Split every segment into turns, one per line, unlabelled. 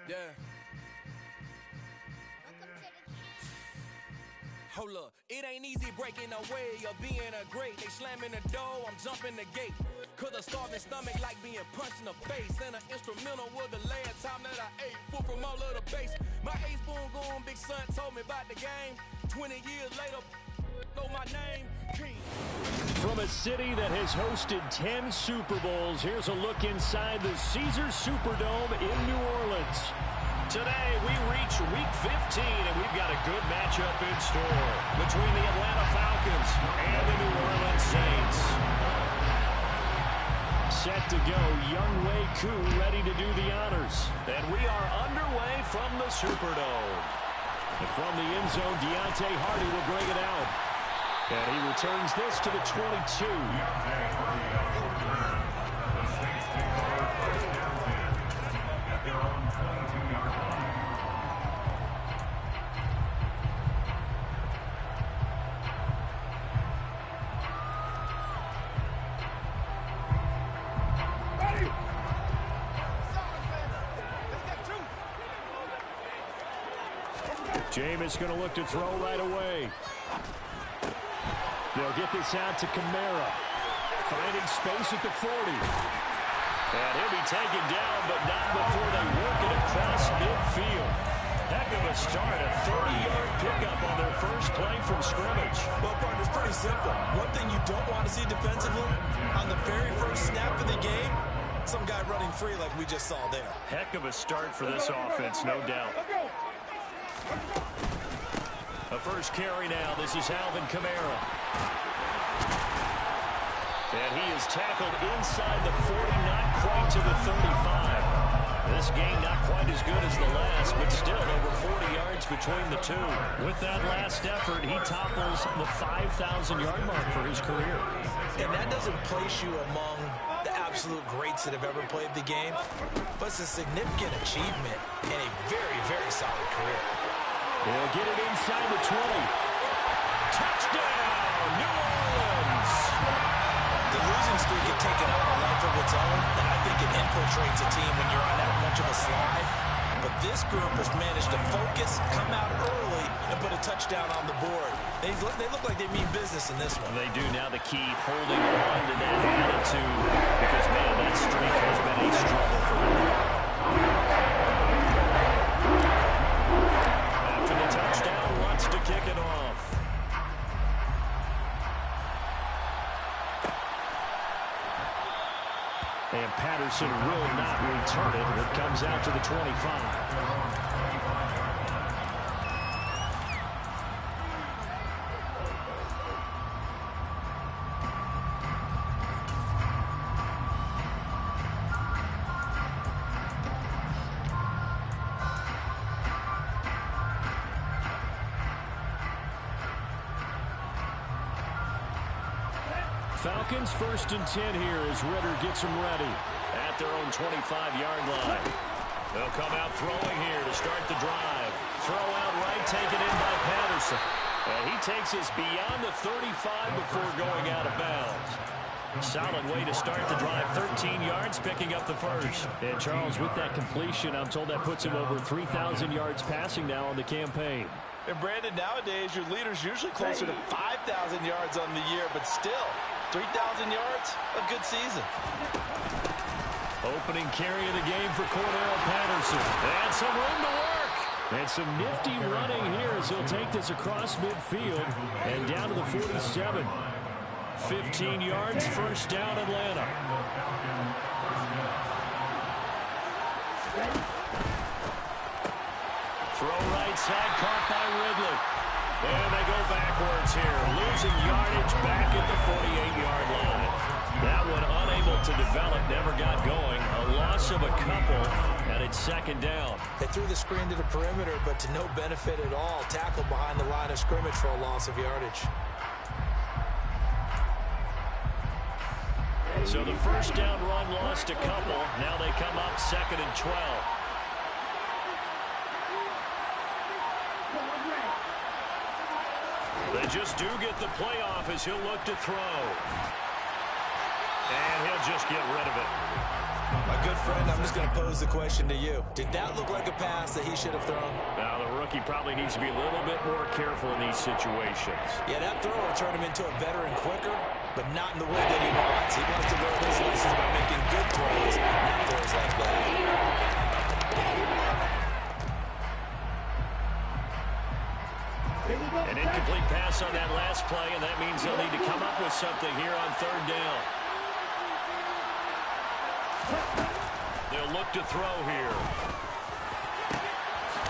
Yeah. Hold up, it ain't easy breaking away or being a great. They slamming the door, I'm jumping the gate. Cause a starving stomach like being punched in the face. And an instrumental was the last time that I ate. Full from all of the bass. My ace boom going big son told me about the game. 20 years later, know my name, King.
From a city that has hosted 10 Super Bowls, here's a look inside the Caesars Superdome in New Orleans. Today, we reach Week 15, and we've got a good matchup in store between the Atlanta Falcons and the New Orleans Saints. Set to go, Younghoe Koo ready to do the honors. And we are underway from the Superdome. And from the end zone, Deontay Hardy will bring it out. And he returns this to the 22. Jameis going to look to throw right away. They'll get this out to Kamara. Finding space at the 40. And he'll be taken down, but not before they work it across midfield. Heck of a start, a 30-yard pickup on their first play from scrimmage.
Well, partner, it's pretty simple. One thing you don't want to see defensively, on the very first snap of the game, some guy running free like we just saw there.
Heck of a start for this offense, no doubt. A first carry now. This is Alvin Kamara. And he is tackled inside the 40, not quite to the 35. This game not quite as good as the last, but still over 40 yards between the two. With that last effort, he topples the 5,000-yard mark for his career.
And that doesn't place you among the absolute greats that have ever played the game, but it's a significant achievement and a very, very solid career.
They'll get it inside the 20. Touchdown, New Orleans!
The losing streak had taken on a life of its own, and I think it infiltrates a team when you're on that much of a slide. But this group has managed to focus, come out early, and put a touchdown on the board. They look like they mean business in this one.
They do. Now the key, holding on to that attitude, because, man, that streak has been a struggle for them. Touchdown, wants to kick it off. And Patterson will not return it. It comes out to the 25. Falcons 1st and 10 here as Ritter gets them ready at their own 25-yard line. They'll come out throwing here to start the drive. Throw out right, taken in by Patterson. And he takes us beyond the 35 before going out of bounds. Solid way to start the drive. 13 yards, picking up the first. And Charles, with that completion, I'm told that puts him over 3,000 yards passing now on the campaign.
And Brandon, nowadays, your leader's usually closer to 5,000 yards on the year, but still, 3,000 yards, a good season.
Opening carry of the game for Cordell Patterson. And some room to work. And some nifty running here as he'll take this across midfield and down to the 47. 15 yards, first down, Atlanta. Throw right side, caught by Ridley. And they go backwards here, losing yardage back at the 48-yard line. That one unable to develop, never got going. A loss of a couple, and it's second down.
They threw the screen to the perimeter, but to no benefit at all. Tackled behind the line of scrimmage for a loss of yardage.
So the first down run lost a couple. Now they come up 2nd and 12. They just do get the playoff as he'll look to throw. And he'll just get rid of it.
My good friend, I'm just going to pose the question to you. Did that look like a pass that he should have thrown?
Now, the rookie probably needs to be a little bit more careful in these situations.
Yeah, that throw will turn him into a veteran quicker, but not in the way that he wants. He wants to learn his lessons by making good throws, not throws like that.
An incomplete pass on that last play, and that means they'll need to come up with something here on 3rd down. They'll look to throw here.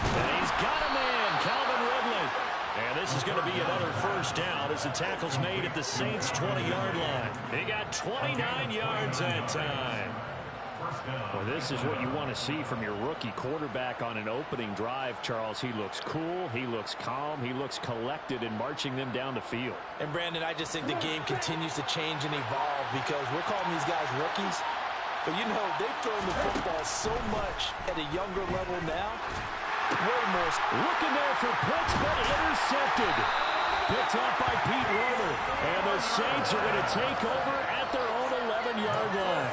And he's got a man, Calvin Ridley. And this is going to be another first down as the tackle's made at the Saints' 20-yard line. He got 29 yards that time.
Well, this is what you want to see from your rookie quarterback on an opening drive, Charles. He looks cool, he looks calm, he looks collected in marching them down the field.
And, Brandon, I just think the game continues to change and evolve because we're calling these guys rookies. But, you know, they've thrown the football so much at a younger level now. Way more.
Looking there for Pitts, but intercepted. Picked up by Pete Werner. And the Saints are going to take over at their own 11-yard line.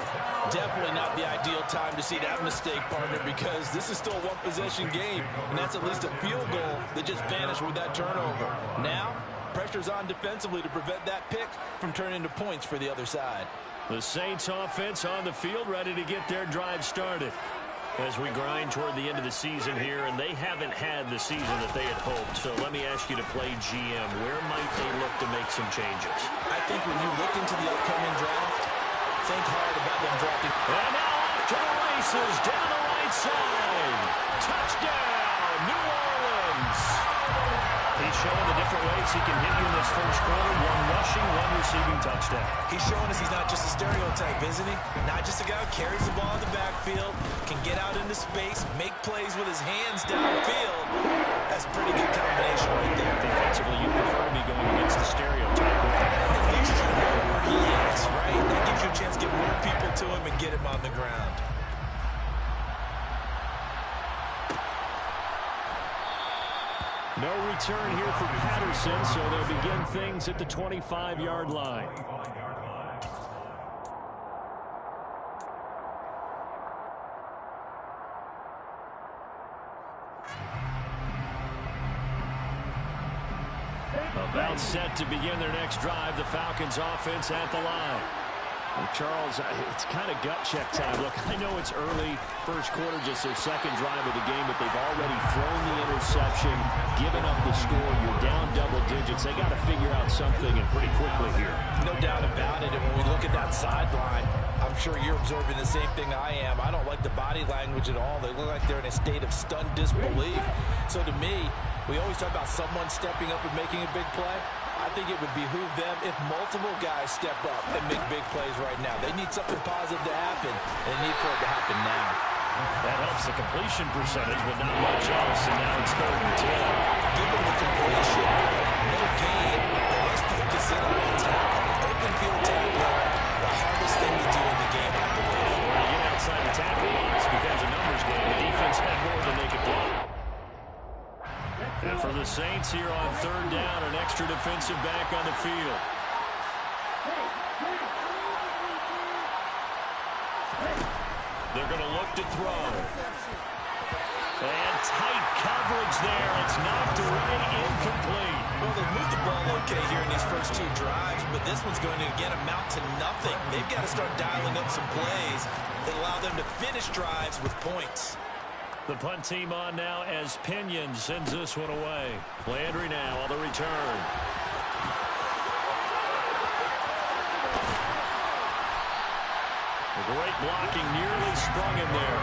Definitely not the ideal time to see that mistake, partner, because this is still a one-possession game, and that's at least a field goal that just vanished with that turnover. Now, pressure's on defensively to prevent that pick from turning into points for the other side.
The Saints offense on the field, ready to get their drive started. As we grind toward the end of the season here, and they haven't had the season that they had hoped. So let me ask you to play GM. Where might they look to make some changes?
I think when you look into the upcoming draft, think hard about them drafting.
And now off to the races, down the right side. Touchdown, New Orleans. He's showing the different ways he can hit you in this first quarter. One rushing, one receiving touchdown.
He's showing us he's not just a stereotype, isn't he? Not just a guy who carries the ball in the backfield, can get out into space, make plays with his hands downfield. That's a pretty good combination right there.
Defensively, you prefer to be going against the stereotype.
At least you know where he is, right? That gives you a chance to get more people to him and get him on the ground.
No return here for Patterson, so they'll begin things at the 25-yard line. About set to begin their next drive, the Falcons offense at the line. Well, Charles, it's kind of gut check time. Look, I know it's early, first quarter, just their second drive of the game, but they've already thrown the interception, given up the score. You're down double digits. They got to figure out something, and pretty quickly here.
No doubt about it. And when we look at that sideline, I'm sure you're observing the same thing I am. I don't like the body language at all. They look like they're in a state of stunned disbelief. So to me, we always talk about someone stepping up and making a big play. I think it would behoove them if multiple guys step up and make big plays right now. They need something positive to happen, and they need for it to happen now.
That helps the completion percentage, but not much else, and now it's 3rd and 10.
Give them the completion, no gain, but let's focus in on that tackle. Open field tackle, the hardest thing to do in the game, I believe.
When you get outside the tackle box, it becomes a numbers game. The defense had more than they could block. And for the Saints here on 3rd down, an extra defensive back on the field. They're going to look to throw. And tight coverage there. It's knocked away, incomplete.
Well, they've moved the ball okay here in these first two drives, but this one's going to, again, amount to nothing. They've got to start dialing up some plays that allow them to finish drives with points.
The punt team on now as Pinion sends this one away. Landry now on the return. The great blocking nearly sprung him there.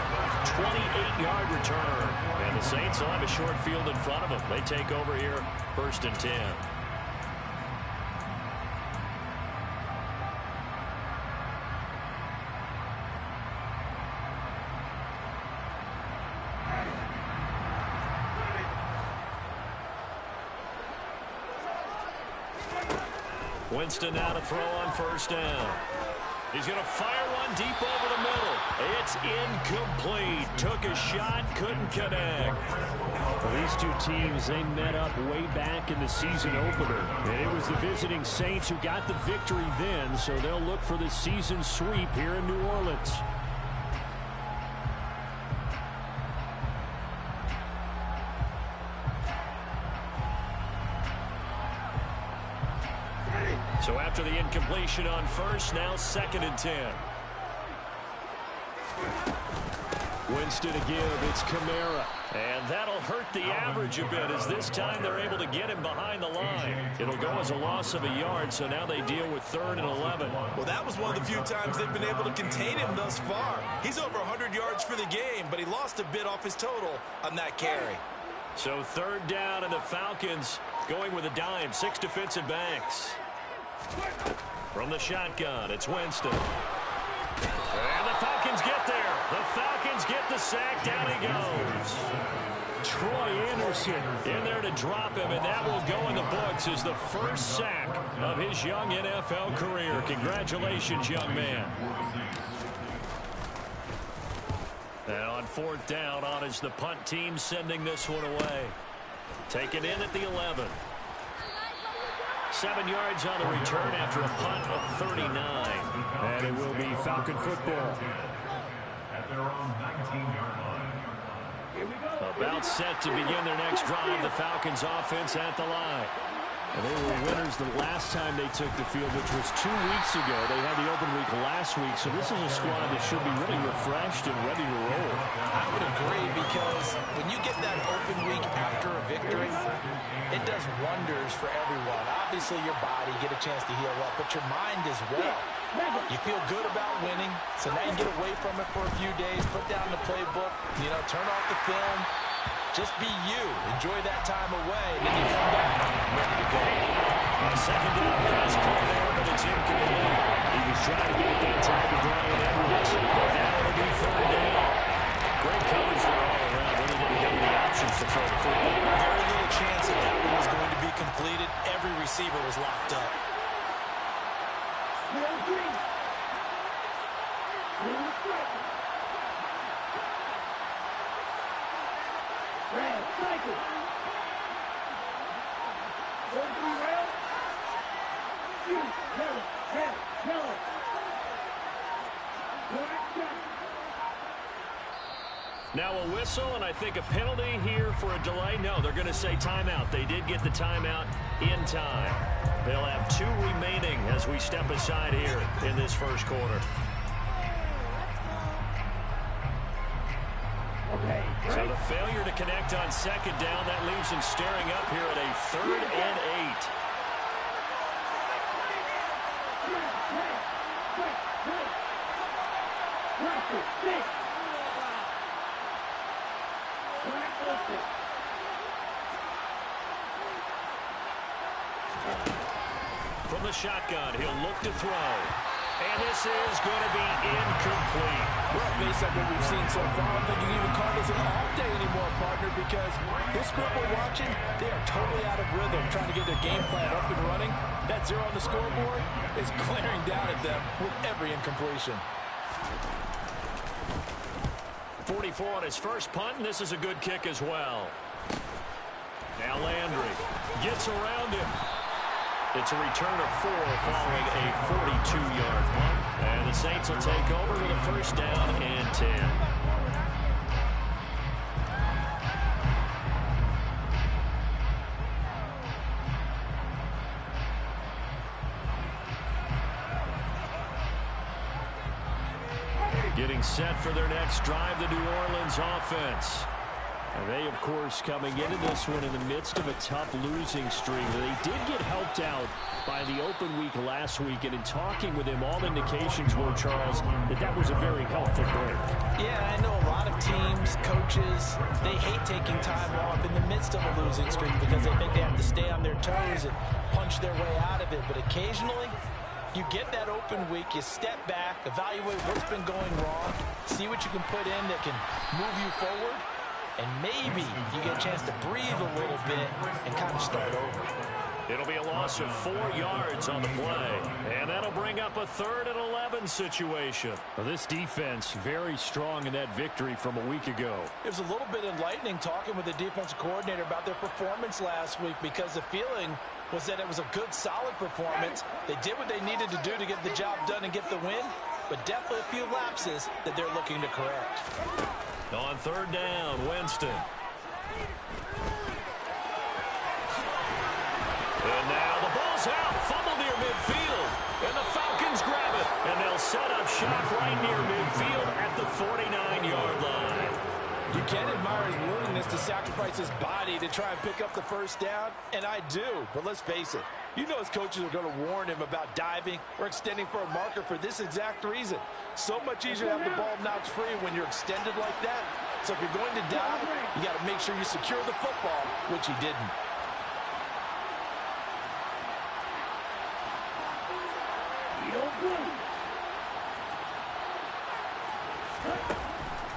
28-yard return. And the Saints will have a short field in front of them. They take over here, 1st and 10. Winston now to throw on 1st down. He's going to fire one deep over the middle. It's incomplete. Took a shot, couldn't connect.
Well, these two teams, they met up way back in the season opener. And it was the visiting Saints who got the victory then, so they'll look for the season sweep here in New Orleans.
So after the incompletion on 1st, now 2nd and 10.
Winston to give, it's Kamara.
And that'll hurt the average a bit as this time they're able to get him behind the line. It'll go as a loss of a yard, so now they deal with 3rd and 11.
Well, that was one of the few times they've been able to contain him thus far. He's over 100 yards for the game, but he lost a bit off his total on that carry.
So 3rd down, and the Falcons going with a dime, 6 defensive backs. From the shotgun, it's Winston. And the Falcons get there. The Falcons get the sack. Down he goes.
Troy Anderson
in there to drop him, and that will go in the books as the first sack of his young NFL career. Congratulations, young man. And on 4th down, on is the punt team sending this one away. Taken in at the 11. 7 yards on the return after a punt of 39.
And it will be Falcon football.
At their own 19-yard line.
About set to begin their next drive, the Falcons offense at the line.
And they were winners the last time they took the field, which was 2 weeks ago. They had the open week last week, so this is a squad that should be really refreshed and ready to roll.
I would agree, because when you get that open week after a victory, it does wonders for everyone. Obviously, your body, get a chance to heal up, but your mind as well. You feel good about winning, so now you get away from it for a few days, put down the playbook, turn off the film. Just be you. Enjoy that time away, and then you come back ready to go.
Second down pass play there, but it's incomplete.
He was trying to get it that time to Brian Edwards.
But now it'll be 3rd down. Great coverage there all around. Really didn't have any options to throw the football.
Very little chance that that one was going to be completed. Every receiver was locked up.
Now a whistle, and I think a penalty here for a delay. No, they're going to say timeout. They did get the timeout in time. They'll have 2 remaining as we step aside here in this first quarter. So the failure to connect on 2nd down, that leaves them staring up here at a 3rd and 8. From the shotgun, he'll look to throw. And this is going to be incomplete.
Well, based on what we've seen so far, I don't think you can even call this an off day anymore, partner, because this group we're watching, they are totally out of rhythm, trying to get their game plan up and running. That 0 on the scoreboard is glaring down at them with every incompletion.
44 on his first punt, and this is a good kick as well. Now Landry gets around him. It's a return of 4 following a 42-yard punt. And the Saints will take over with a 1st down and 10. Getting set for their next drive, the New Orleans offense.
And they, of course, coming into this one in the midst of a tough losing streak. They did get helped out by the open week last week, and in talking with him, all indications were, Charles, that was a very helpful break.
Yeah, I know a lot of teams most coaches, they hate taking time off in the midst of a losing streak because they think they have to stay on their toes and punch their way out of it. But occasionally, you get that open week, you step back, evaluate what's been going wrong, see what you can put in that can move you forward, and maybe you get a chance to breathe a little bit and kind of start over.
It'll be a loss of 4 yards on the play, and that'll bring up a 3rd and 11 situation.
Well, this defense very strong in that victory from a week ago.
It was a little bit enlightening talking with the defensive coordinator about their performance last week because the feeling was that it was a good, solid performance. They did what they needed to do to get the job done and get the win, but definitely a few lapses that they're looking to correct.
On 3rd down, Winston. And now the ball's out, fumble near midfield, and the Falcons grab it, and they'll set up shop right near midfield at the 49-yard line.
You can admire his willingness to sacrifice his body to try and pick up the first down, and I do, but let's face it. You know his coaches are going to warn him about diving or extending for a marker for this exact reason. So much easier to have the ball knocked free when you're extended like that. So if you're going to dive, you got to make sure you secure the football, which he didn't.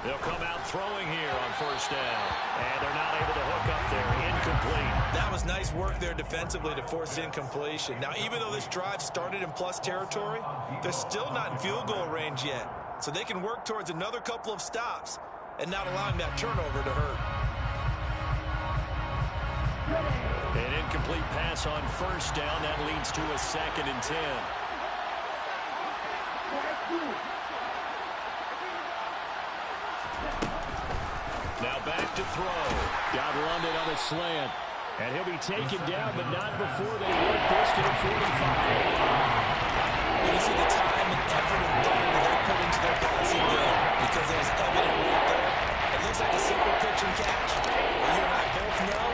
They'll come out throwing here on 1st down. And they're not able to hook up there. Incomplete.
That was nice work there defensively to force incompletion. Now, even though this drive started in plus territory, they're still not in field goal range yet. So they can work towards another couple of stops and not allowing that turnover to hurt.
An incomplete pass on 1st down. That leads to a 2nd and 10. Now back to throw.
Got London on a slant. And he'll be taken down, but not before they work this to the 45.
You see the time and effort and thought that they put into their passing game because it was evident right there. It looks like a simple pitch and catch. But you and I both know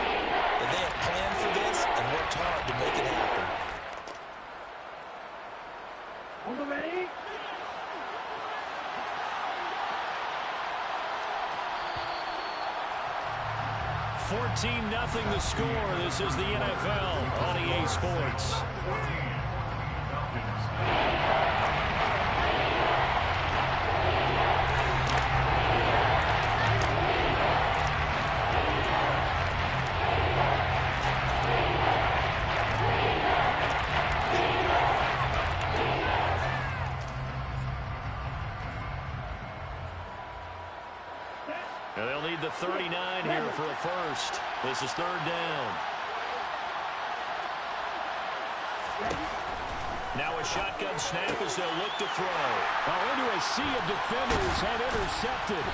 that they have planned for this and worked hard to make it happen.
On the ready?
14-0 the score. This is the NFL on EA Sports. And they'll need the 39 here for a first. This is 3rd down. Now a shotgun snap as they'll look to throw.
Into a sea of defenders and intercepted.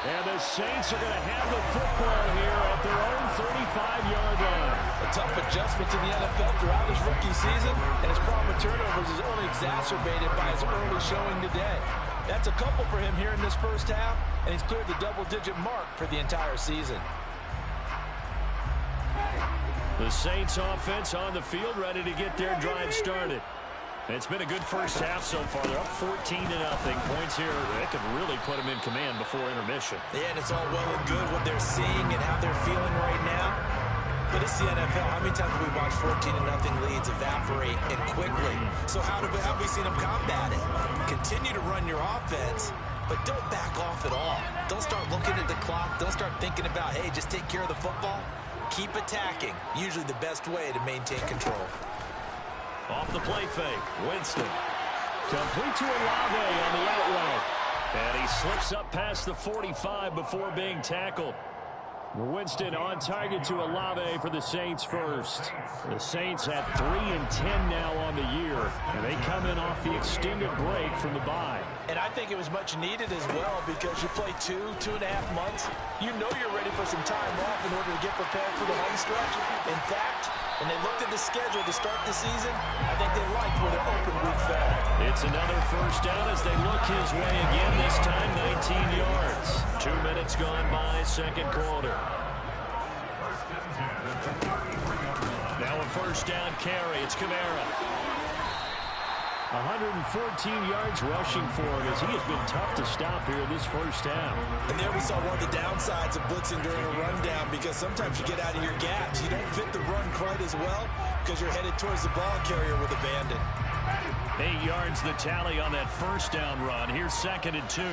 And the Saints are going to have the football here at their own 35-yard line.
A tough adjustment to the NFL throughout his rookie season, and his problem with turnovers is only exacerbated by his early showing today. That's a couple for him here in this first half, and he's cleared the double-digit mark for the entire season.
The Saints offense on the field, ready to get their drive started. It's been a good first half so far. They're up 14-0. Points here that could really put them in command before intermission.
Yeah, and it's all well and good what they're seeing and how they're feeling right now. But it's the NFL. How many times have we watched 14-0 leads evaporate and quickly? So how have we seen them combat it? Continue to run your offense, but don't back off at all. Don't start looking at the clock. Don't start thinking about, hey, just take care of the football. Keep attacking. Usually the best way to maintain control.
Off the play fake, Winston.
Complete to Olave on the out route.
And he slips up past the 45 before being tackled.
Winston on target to Olave for the Saints first. The Saints at 3-10 now on the year, and they come in off the extended break from the bye.
And I think it was much needed as well because you play 2.5 months. You know you're ready for some time off in order to get prepared for the home stretch. In fact, when they looked at the schedule to start the season, I think they liked where their open week fell.
It's another first down as they look his way again, this time 19 yards. 2 minutes gone by, second quarter. Now a first down carry. It's Kamara.
114 yards rushing for him as he has been tough to stop here this first half.
And there we saw one of the downsides of blitzing during a rundown, because sometimes you get out of your gaps. You don't fit the run quite as well because you're headed towards the ball carrier with abandon.
8 yards the tally on that first down run. Here's 2nd and 2.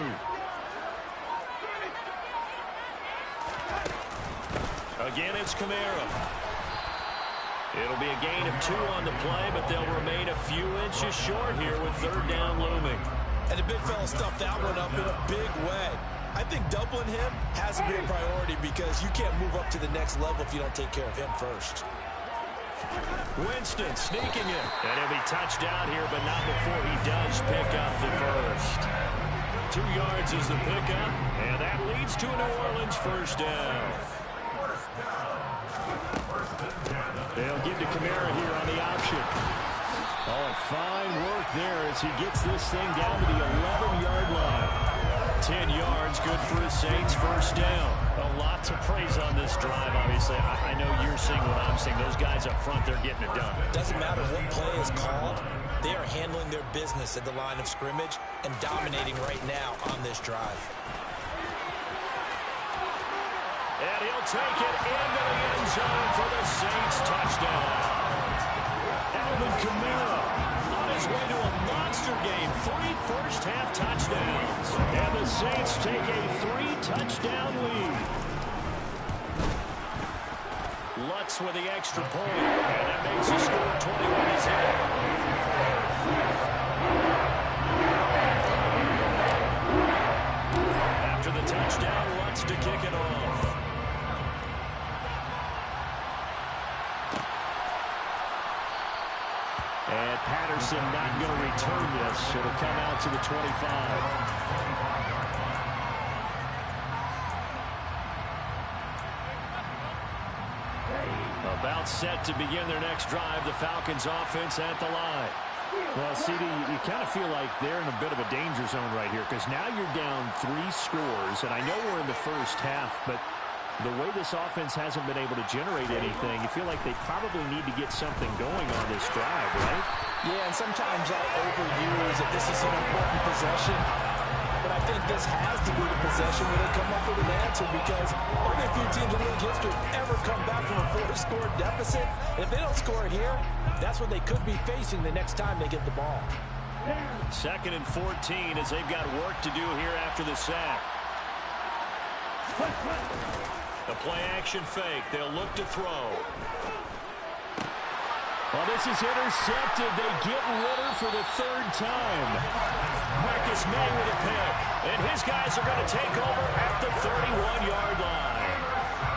Again, it's Kamara. It'll be a gain of 2 on the play, but they'll remain a few inches short here with 3rd down looming.
And the big fella stuffed that one up in a big way. I think doubling him has to be a priority, because you can't move up to the next level if you don't take care of him first.
Winston sneaking it. And he'll be touched down here, but not before he does pick up the first. 2 yards is the pickup, and that leads to a New Orleans first down. They'll give to Kamara here on the option. Oh, fine work there as he gets this thing down to the 11-yard line. 10 yards, good for the Saints, first down. A lot to praise on this drive, obviously. I know you're seeing what I'm seeing. Those guys up front, they're getting it done.
Doesn't matter what play is called. They are handling their business at the line of scrimmage and dominating right now on this drive.
And he'll take it into the end zone for the Saints touchdown. Alvin Kamara on his way to a monster game. 3 first-half touchdowns. And the Saints take a 3-touchdown lead. Lutz with the extra point. And that makes the score 21-0. After the touchdown, Lutz to kick it off. And Patterson not going to return this. It'll come out to the 25. About set to begin their next drive. The Falcons offense at the line. Well, CD, you kind of feel like they're in a bit of a danger zone right here, because now you're down 3 scores. And I know we're in the first half, but the way this offense hasn't been able to generate anything, you feel like they probably need to get something going on this drive, right?
Yeah, and sometimes I'll overuse that this is an important possession. But I think this has to be the possession where they come up with an answer, because only a few teams in league history ever come back from a 4-score deficit. And if they don't score here, that's what they could be facing the next time they get the ball.
2nd and 14 as they've got work to do here after the sack. The play-action fake. They'll look to throw. Well, this is intercepted. They get Ritter for the 3rd time. Marcus May with a pick. And his guys are going to take over at the 31-yard line.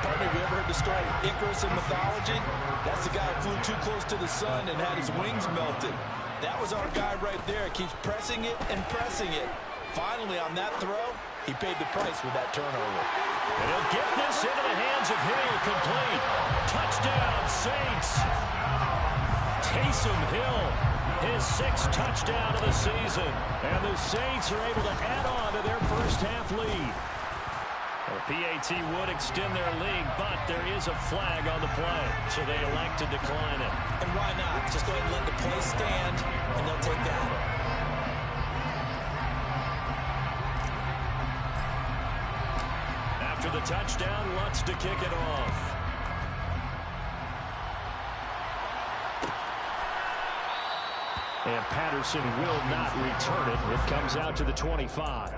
Partner, we ever heard the story of Icarus in mythology? That's the guy who flew too close to the sun and had his wings melted. That was our guy right there. Keeps pressing it and pressing it. Finally, on that throw, he paid the price with that turnover.
And he'll get this into the hands of Hill, complete. Touchdown, Saints. Taysom Hill, his 6th touchdown of the season. And the Saints are able to add on to their first-half lead. Well, PAT would extend their lead, but there is a flag on the play, so they elect to decline it.
And why not? Just go ahead and let the play stand, and they'll take that.
After the touchdown, Lutz to kick it off. And Patterson will not return it. It comes out to the 25.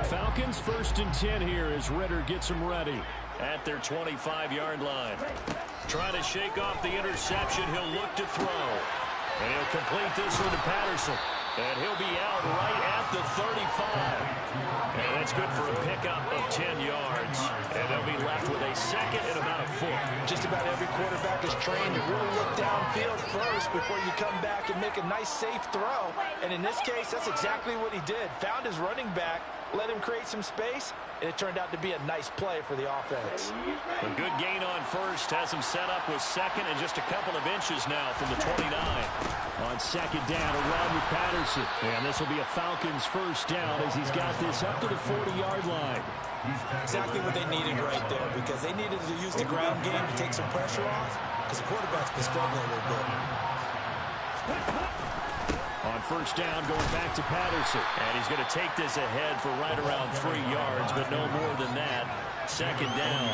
Falcons 1st and 10 here as Ritter gets them ready at their 25-yard line. Trying to shake off the interception. He'll look to throw. And he'll complete this one to Patterson. And he'll be out right at the 35. And that's good for a pickup of 10 yards. And they'll be left with a 2nd and about a foot.
Just about every quarterback has trained to really look downfield first before you come back and make a nice, safe throw. And in this case, that's exactly what he did. Found his running back, let him create some space, and it turned out to be a nice play for the offense.
A good gain on first has him set up with second and just a couple of inches now from the 29. On second down, a run with Patterson. And this will be a Falcons first down as he's got this up to the 40-yard line.
Exactly what they needed right there, because they needed to use the ground game to take some pressure off, because the quarterback's been struggling a little bit.
On first down, going back to Patterson. And he's going to take this ahead for right around 3 yards, but no more than that. Second down.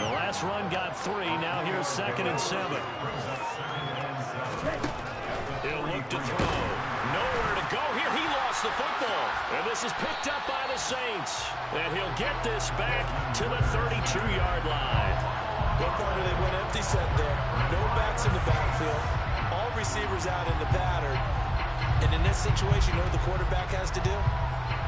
The last run got 3. Now here's 2nd and 7. He'll look to throw. Nowhere to go here. He lost the football. And this is picked up by the Saints. And he'll get this back to the 32-yard line.
One corner they went empty set there. No backs in the backfield. All receivers out in the pattern. And in this situation, you know what the quarterback has to do?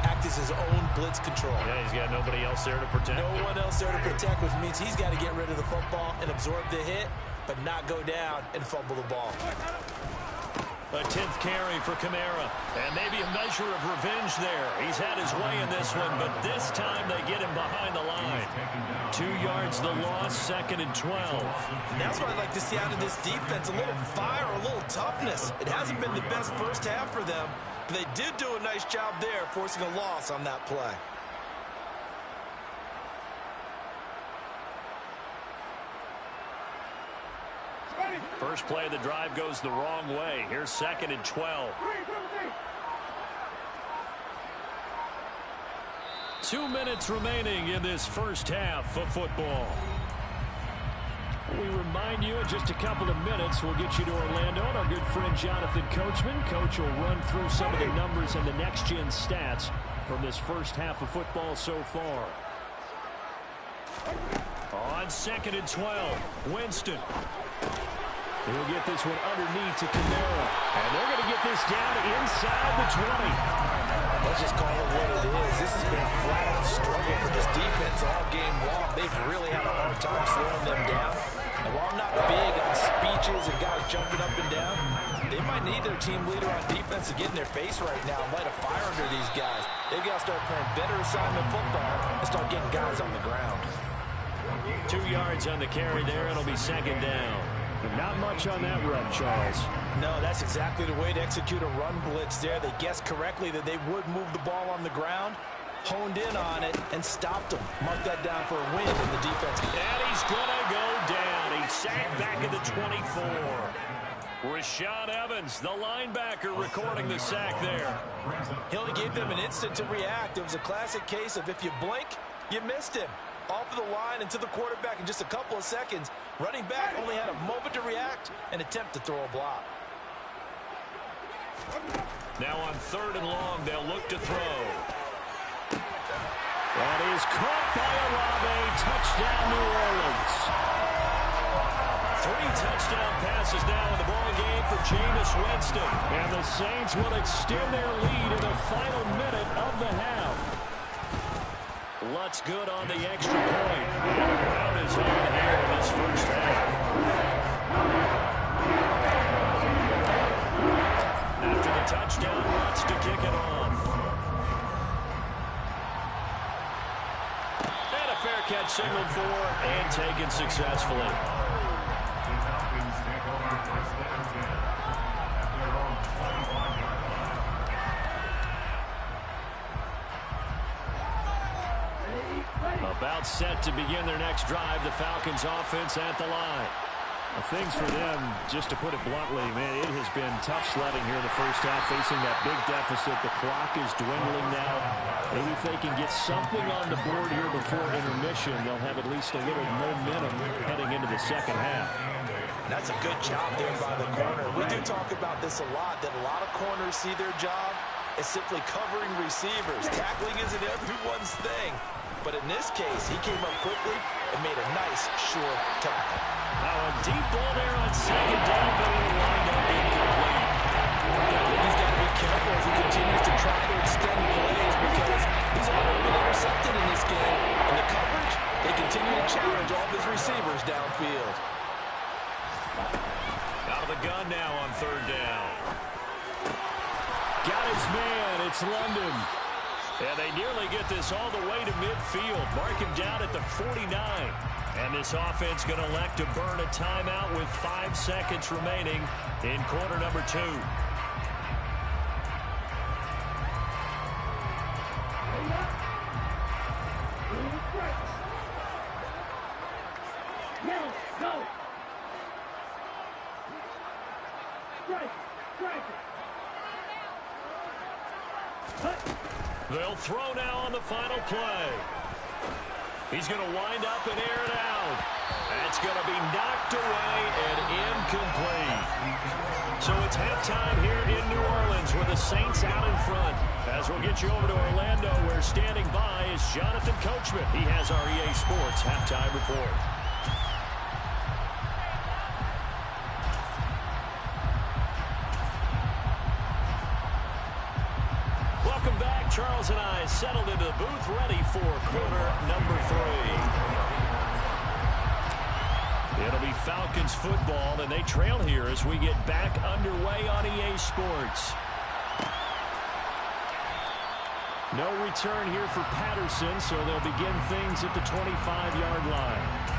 Act as his own blitz control.
Yeah, he's got nobody else there to protect.
No one else there to protect, which means he's got to get rid of the football and absorb the hit, but not go down and fumble the ball.
A 10th carry for Kamara. And maybe a measure of revenge there. He's had his way in this one, but this time they get him behind the line. 2 yards the loss, 2nd and 12.
And that's what I'd like to see out of this defense. A little fire, a little toughness. It hasn't been the best first half for them, but they did do a nice job there, forcing a loss on that play.
First play of the drive goes the wrong way. Here's 2nd and 12. 2 minutes remaining in this first half of football. We remind you in just a couple of minutes we'll get you to Orlando and our good friend Jonathan Coachman. Coach will run through some of the numbers and the next-gen stats from this first half of football so far. On 2nd and 12, Winston. He'll get this one underneath to Kamara. And they're going to get this down inside the 20.
Let's just call it what it is. This has been a flat-out struggle for this defense all game long. They've really had a hard time slowing them down. And while I'm not big on speeches and guys jumping up and down, they might need their team leader on defense to get in their face right now and light a fire under these guys. They've got to start playing better assignment football and start getting guys on the ground.
2 yards on the carry there. It'll be 2nd down. But not much on that run, Charles.
No, that's exactly the way to execute a run blitz there. They guessed correctly that they would move the ball on the ground, honed in on it, and stopped them. Mark that down for a win in the defense.
And he's going to go down. He sacked back at the 24. Rashaan Evans, the linebacker, recording the sack there.
He only gave them an instant to react. It was a classic case of if you blink, you missed him. Off of the line and to the quarterback in just a couple of seconds. Running back only had a moment to react and attempt to throw a block.
Now on 3rd and long, they'll look to throw. That is caught by Olave. Touchdown, New Orleans. 3 touchdown passes now in the ball game for Jameis Winston. And the Saints will extend their lead in the final minute of the half. Lutz good on the extra point. And the crowd is on here in this first half. After the touchdown, Lutz to kick it off. And a fair catch signaled for and taken successfully. About set to begin their next drive, the Falcons offense at the line. Things for them, just to put it bluntly, man, it has been tough sledding here in the first half, facing that big deficit. The clock is dwindling now. Maybe if they can get something on the board here before intermission, they'll have at least a little momentum heading into the second half.
That's a good job there by the corner. We do talk about this a lot, that a lot of corners see their job as simply covering receivers. Tackling isn't everyone's thing. But in this case, he came up quickly and made a nice, short tackle.
Now a deep ball there on 2nd down, but it'll wind up incomplete.
He's got to be careful as he continues to try to extend plays because he's already been intercepted in this game. And the coverage, they continue to challenge all of his receivers downfield.
it's London. And they nearly get this all the way to midfield. Mark him down at the 49. And this offense going to elect to burn a timeout with 5 seconds remaining in quarter number 2. They'll throw now on the final play. He's going to wind up and air it out. That's going to be knocked away and incomplete. So it's halftime here in New Orleans with the Saints out in front. As we'll get you over to Orlando, where standing by is Jonathan Coachman. He has our EA Sports halftime report. Welcome back. Charles and I settled into the booth, ready for quarter number 3. It'll be Falcons football, and they trail here as we get back underway on EA Sports. No return here for Patterson, so they'll begin things at the 25-yard line.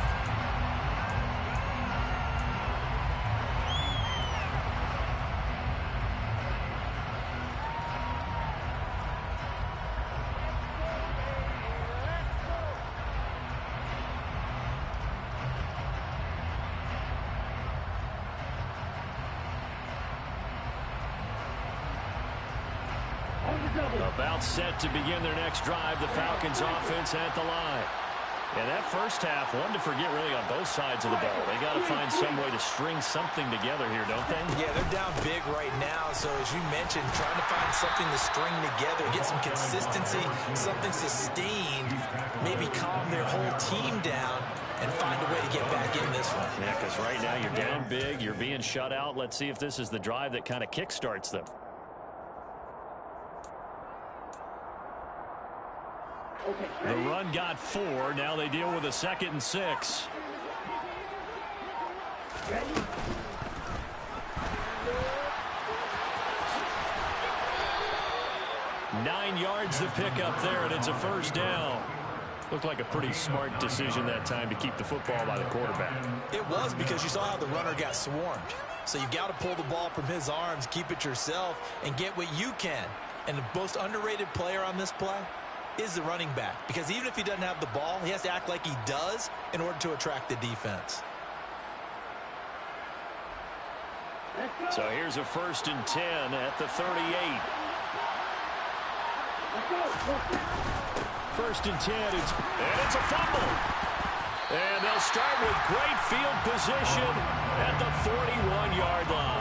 About set to begin their next drive, the Falcons offense at the line. And that first half, one to forget really on both sides of the ball. They got to find some way to string something together here, don't they?
Yeah, they're down big right now. So as you mentioned, trying to find something to string together, get some consistency, something sustained, maybe calm their whole team down and find a way to get back in this one.
Yeah, because right now you're down big, you're being shut out. Let's see if this is the drive that kind of kickstarts them. The run got 4. Now they deal with a 2nd and 6. Nine yards to pick up there, and it's a first down. Looked like a pretty smart decision that time to keep the football by the quarterback.
It was, because you saw how the runner got swarmed. So you've got to pull the ball from his arms, keep it yourself, and get what you can. And the most underrated player on this play is the running back, because even if he doesn't have the ball, he has to act like he does in order to attract the defense.
So here's a 1st and 10 at the 38. 1st and 10, and it's a fumble. And they'll start with great field position at the 41-yard line.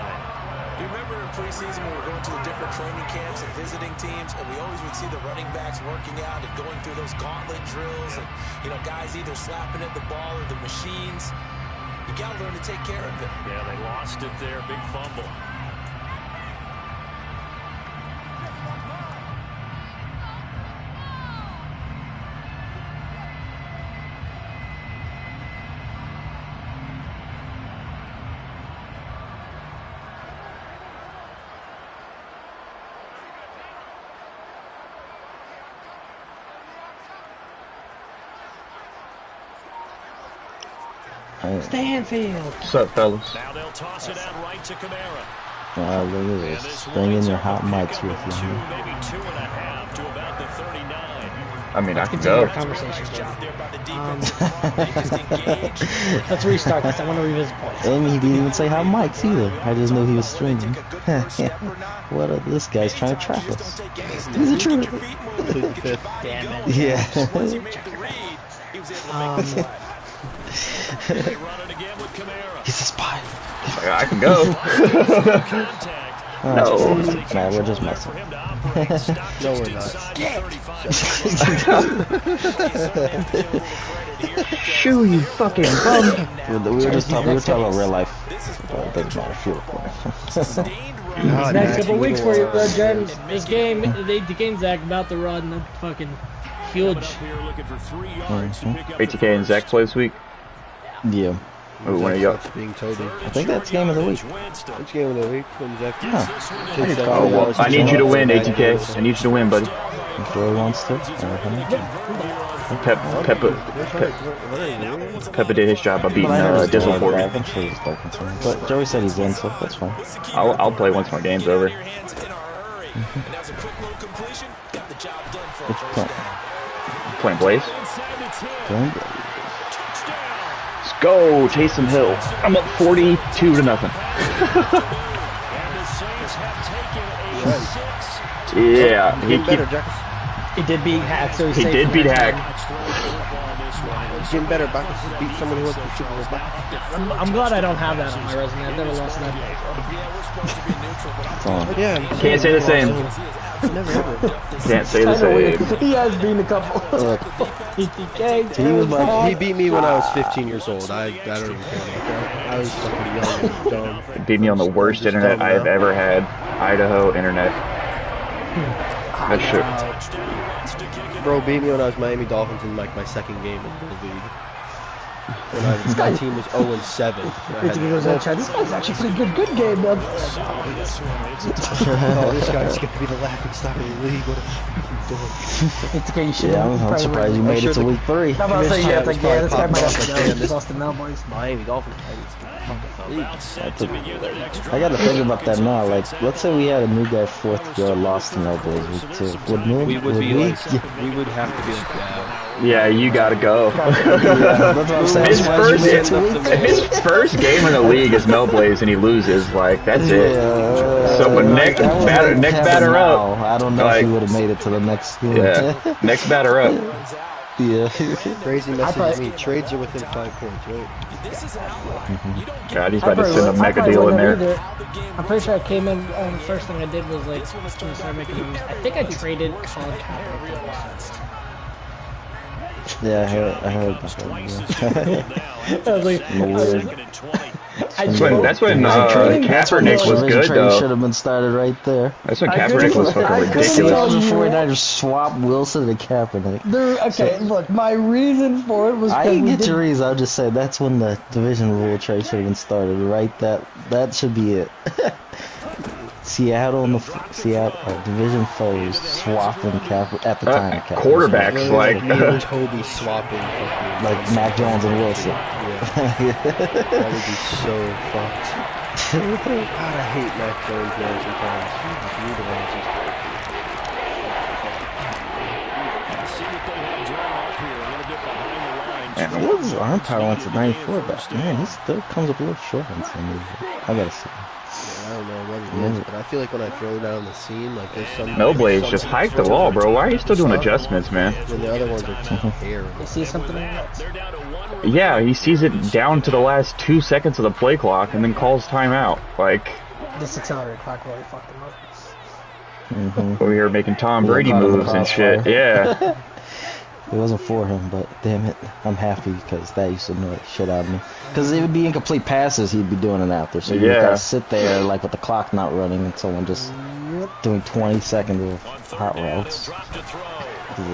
You remember in preseason when we were going to the different training camps and visiting teams, and we always would see the running backs working out and going through those gauntlet drills, and, you know, guys either slapping at the ball or the machines. You got to learn to take care of it.
Yeah, they lost it there. Big fumble.
Stanfield.
What's up, fellas?
Now they'll toss it out right to Kamara.
Look at this. Bring in your hot mics with you.
Maybe 2.5 to about the 39.
I mean, I can go.
Conversation. Let's restart this. I want to revisit points.
And he didn't even say hot mics either. I just knew he was stringing. What are this guy's trying to trap us? He's a trooper.
Damn it.
Yeah. He's a spy.
I can go. No.
Nah, we're just messing.
No, we're not.
Shoo, you fucking bum.
We were talking about real life. It doesn't matter. Field.
Next couple weeks for you, Red Gems. This game, the game, Zach, about to run the fucking huge.
ATK and Zach play this week.
Yeah.
Oh, when are you up?
Being Toby.
I think that's game of the week.
Which game of the week? When's that?
Huh.
Oh, well, I need you to win, ATK. I need you to win, buddy.
If Joey wants to.
Peppa did his job by beating Dizzle for me.
I'm sure he's talking to him. But Joey said he's in, so that's fine.
I'll play once my game's over. Playing Blaze? Let's go, Taysom Hill. I'm up 42 to nothing. Yeah,
He did beat Hack, so
he did beat Hack.
Getting better. Backus beat someone who wasn't the Super Bowl.
I'm glad I don't have that on my resume. I've never lost that.
Yeah,
Can't say the same.
Never ever.
Can't say the same.
He has been a couple.
He beat me when I was 15 years old. I don't even care about that. I was fucking young and dumb.
He beat me on the worst internet I have ever had. Idaho internet. That shit.
Bro beat me when I was Miami Dolphins in like my second game in the league. When my team was 0-7.
This guy's actually pretty good game, man.
Oh, this guy's gonna be the laughing stock of the league. What a fucking dork.
I'm surprised you made it to week 3.
I'm about to say, yeah, it's like, yeah, this guy might have to go. He's lost the Cowboys.
Miami Dolphins.
I gotta think about that now. Like, let's say we had a new guy 4th year lost in Cowboys week 2.
We would be like, we would have to be like,
yeah, you gotta go.
That's what I'm saying.
If his first game in the league is Mel Blaze and he loses, like, that's it. So when next batter up,
I don't know if he would have made it to the next game.
Yeah, next batter up.
Yeah.
Crazy message to me. Trades are within 5 points, right?
God, he's about to send a mega deal in there.
I'm pretty sure I came in, the first thing I did was like, start making moves. I think I traded Colin Kaepernick.
Yeah, I heard that.
I was like,
that's when Kaepernick was good, though.
Should have been started right there.
That's when Kaepernick was fucking ridiculous.
Before I just swap Wilson to Kaepernick.
Look, my reason for it was.
I didn't get your reason. I'll just say that's when the division rule trade should have been started. Right, that should be it. Seattle division foes swapping at the time.
Quarterbacks like
Toby swapping
like Mac Jones and Wilson.
Yeah. That would be so fucked. God, I hate Mac Jones now sometimes.
His arm power went to 94, but man, he still comes up a little short on some of these. I gotta see.
I don't know what it is, but I feel like when I throw it out on the seam, like there's some.
No Blaze, just hike the wall, bro. Why are you still doing adjustments, man?
When the other ones are terrible.
You see something in that?
Yeah, he sees it down to the last 2 seconds of the play clock and then calls timeout. Like.
This accelerated clock really fucked him up.
Over here making Tom Brady moves and shit. Yeah.
It wasn't for him, but damn it, I'm happy because that used to annoy the shit out of me. Because it would be incomplete passes, he'd be doing it out there. So you gotta sit there like with the clock not running and someone just doing 20 seconds of hot routes.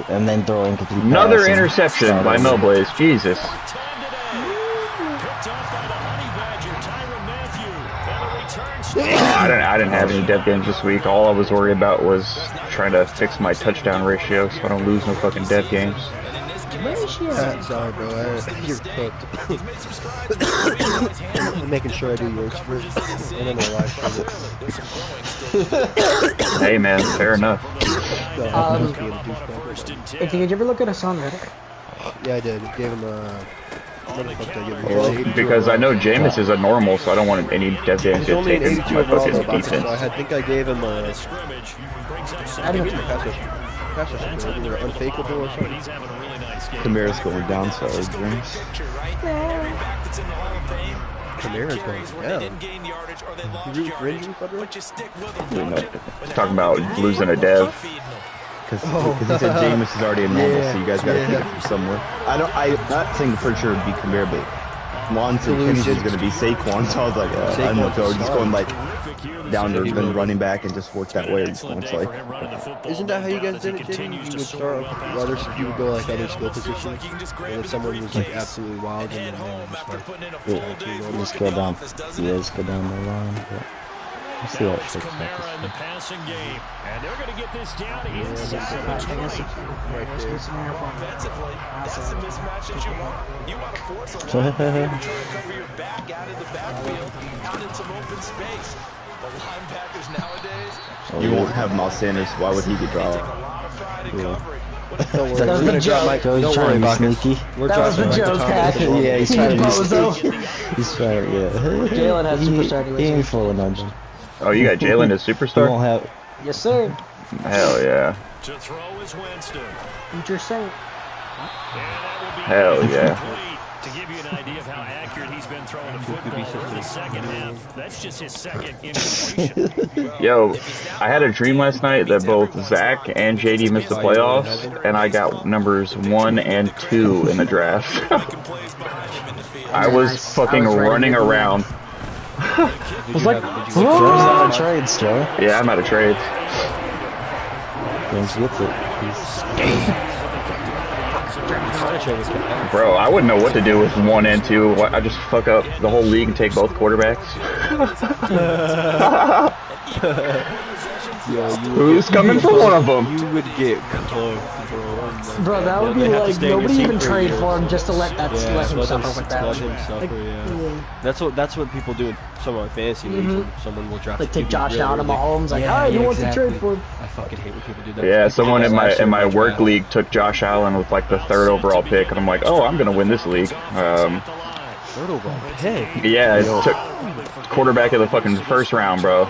And then throw incomplete passes.
Another interception by Mel Blaze. Jesus. I didn't have any dev games this week. All I was worried about was trying to fix my touchdown ratio so I don't lose no fucking dev games.
Sorry, bro. You're cooked. I'm making sure I do yours first. And then I'll live stream it.
Hey, man. Fair enough.
Did you ever look at Hassan Reddick?
Yeah, I did. Gave him a...
Well, because I know Jameis is a normal, so I don't want any dev games to take him my fucking defense.
So I think I gave him a... I don't know pass rush, either unfakeable or something.
Kamara's going down, so dreams.
Kamara's going down.
Talking about losing a dev.
Because he said Jameis is already a normal, so you guys got to pick it from somewhere. I'm not saying for sure it'd be Kamara, but Juan said Kenny's was gonna be Saquon, so I was like, I don't know if they were just going like down to the running back and just work that way. It's like,
isn't that how you guys did it, Jimmy? You would start with you would go like other skill positions, and if someone was like absolutely wild, and then
just go down. Yeah, just go down the line. But we'll see how it shakes
Kamara in the passing game, and they're going to get this down inside.
Offensively, that's the mismatch that you want. You want to force a linebacker to try to cover your back out of the backfield, out in some open space. The linebackers nowadays.
You won't have Miles Sanders. Why would he get dropped?
Don't worry, we're gonna drop Mike. Don't worry, Marcus. We're
that was the joke, Pat.
Yeah, he's trying to be sneaky. He's trying, yeah.
Jalen has superstar.
He ain't fooling us.
Oh, you got Jalen as superstar?
He won't have.
Yes, sir.
Hell yeah.
To throw is Winston.
Future Saint.
Hell yeah.
To give you an idea of how accurate he's been throwing the football for the second half, that's just his second incompletion.
Yo, I had a dream last night that both Zach and JD missed the playoffs, and I got numbers 1 and 2 in the draft. I was fucking running around. I was like,
Joe's out of trades, Joe.
yeah, I'm out of trades.
James gets it.
Bro, I wouldn't know what to do with 1 and 2. I just fuck up the whole league and take both quarterbacks. Who's coming for one of them?
You would get close,
bro. That would be like nobody even trade for him just to let him suffer with that.
That's what people do in some of my fantasy leagues. Someone will draft
like take Josh Allen and Mahomes. Like, alright, you want to trade for him?
I fucking hate when people do that.
Yeah, someone in my work league took Josh Allen with like the 3rd overall pick, and I'm like, oh, I'm gonna win this league.
3rd overall pick?
Yeah, it took quarterback of the fucking 1st round, bro.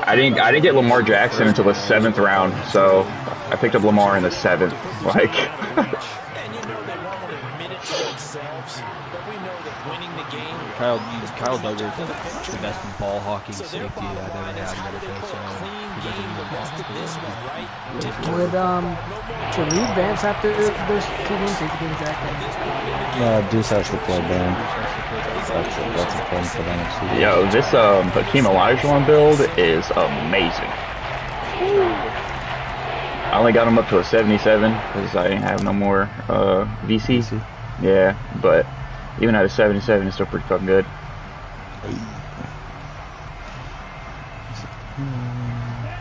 I didn't get Lamar Jackson until the 7th round, so I picked up Lamar in the 7th. Like,
Kyle Duggar is the best ball hawking safety I've ever had in NFL, so he doesn't even
Should we advance after there's 2 games? 3 games after?
No, Deuce has to play down. That's important for them.
yo, this Hakeem Olajuwon build is amazing. I only got him up to a 77 because I didn't have no more VC. Yeah, but even at a 77, it's still pretty fucking good.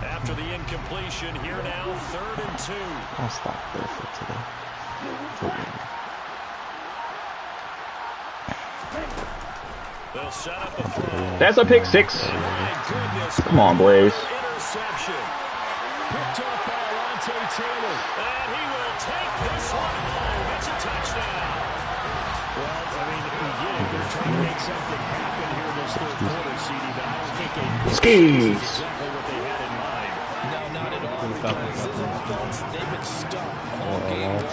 After the incompletion, here now, 3rd and 2.
I'll stop there for today.
They'll set up a throw.
That's a pick 6. Come on, Blaze.
Interception. Picked off by Alontae Taylor. And he will take this one home. It's a touchdown. Well, I mean, again, they're trying to make something happen here this 3rd quarter, CD, but I don't think they
Skis.
exactly what they had in mind.
No, not at all. They've been stuck all game long.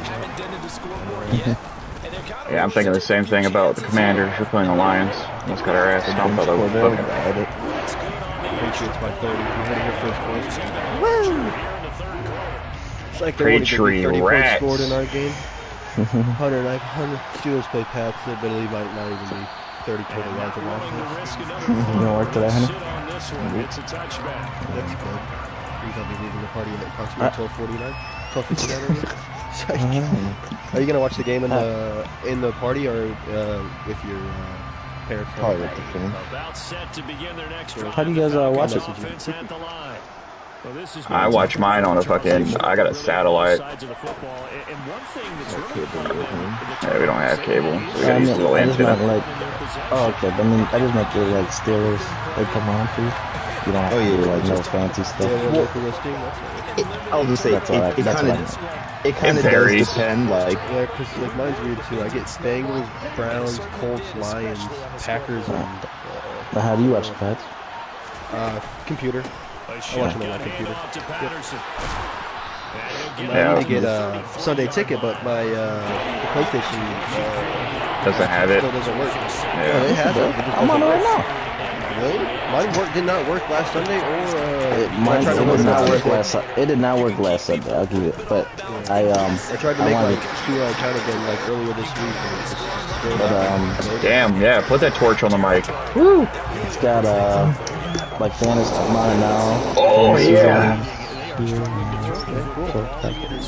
Haven't done the scoreboard yet.
Yeah, I'm thinking the same thing about the Commanders. We're playing the Lions. Let's got our ass stomped by the fucking
Patriots by 30. We had your first points. Woo! It's like they only get 30 points scored in our game. 100 Steelers play Pats. They literally might not even be 30 total yards of offense.
You gonna work today, honey?
It's a touchback.
That's good. You're gonna be leaving the party at approximately 12:49. 12:59. Are you gonna watch the game in the party or with your parents?
Probably with the film.
About set to begin their next drive.
How do you guys watch it?
I watch mine on a fucking. I got a satellite. Yeah, we don't have cable, so we gotta use a little antenna.
Oh, okay. I mean, I just meant the like Steelers. They come on too. You don't have to do like no fancy stuff.
I'll just say it kind of does depend. Like,
yeah, because like mine's weird too. I get Bengals, Browns, Colts, Lions, Packers, and.
How do you watch the Pats?
Computer. I watch them on my computer. Yep. I need to get a Sunday ticket, but my the PlayStation
doesn't have it.
Still doesn't work.
Yeah.
Oh, they have it.
I'm on it right now.
Really? Mine did not work last Sunday, or
it did not work last Sunday. I'll give it, but I
tried to make my Q account again like earlier this week.
Damn, yeah, put that torch on the mic.
Woo! It's got like fantasy mine now.
Oh yeah.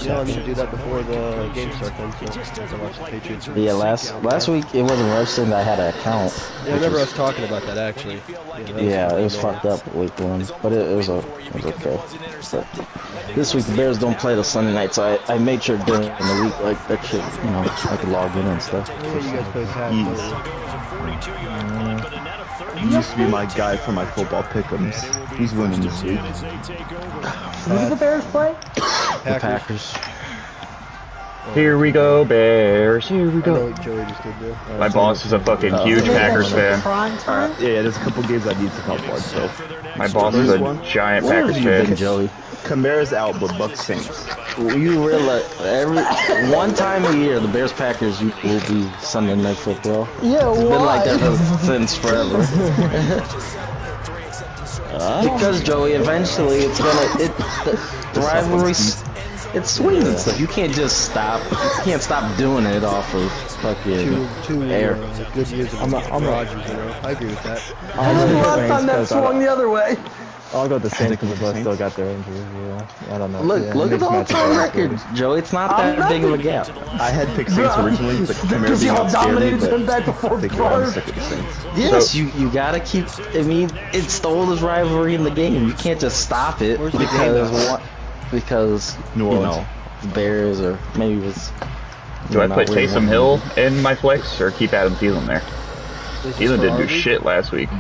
Yeah, I need to do that before the game starts.
Yeah, last week it wasn't registered. I had an account.
Yeah, I remember us talking about that actually.
Yeah, it was fucked up week 1, but it was okay. But this week the Bears don't play the Sunday night, so I made sure during the week like that shit, you know, I could log in and stuff.
Yeah, you guys play
He used to be my guy for my football pick'ems. He's winning this week.
Who did the Bears play?
The Packers.
Here we go, Bears. Here we
I know
go.
what Joey just did there.
My boss is a fucking huge Packers fan.
Yeah, there's a couple games I need to come for, so.
My boss is a giant Packers fan.
Joey.
Kamara's out, but Bucks Saints.
You realize one time a year the Bears Packers will be Sunday Night Football. Yeah, it's been like that since forever. Because Joey, eventually it's gonna the rivalry. It swings and stuff. You can't just stop. You can't stop doing it off of fucking air.
Good years of Rodgers, you know. I agree with that.
When was the last time that swung the other way?
I'll go with the Saints because the Bucks still got their injuries. Yeah, I don't know.
Look at the all-time record, Joe. It's not that big of a gap.
I had picked Saints originally, but Kamara being out scared me, but I think I'm sick of the Saints.
Yes, so, you gotta keep. I mean, it's the oldest rivalry in the game. You can't just stop it because
New Orleans.
You know, Bears or maybe it was.
Do I put Taysom Hill in my flex or keep Adam Thielen there? Thielen didn't do shit last week.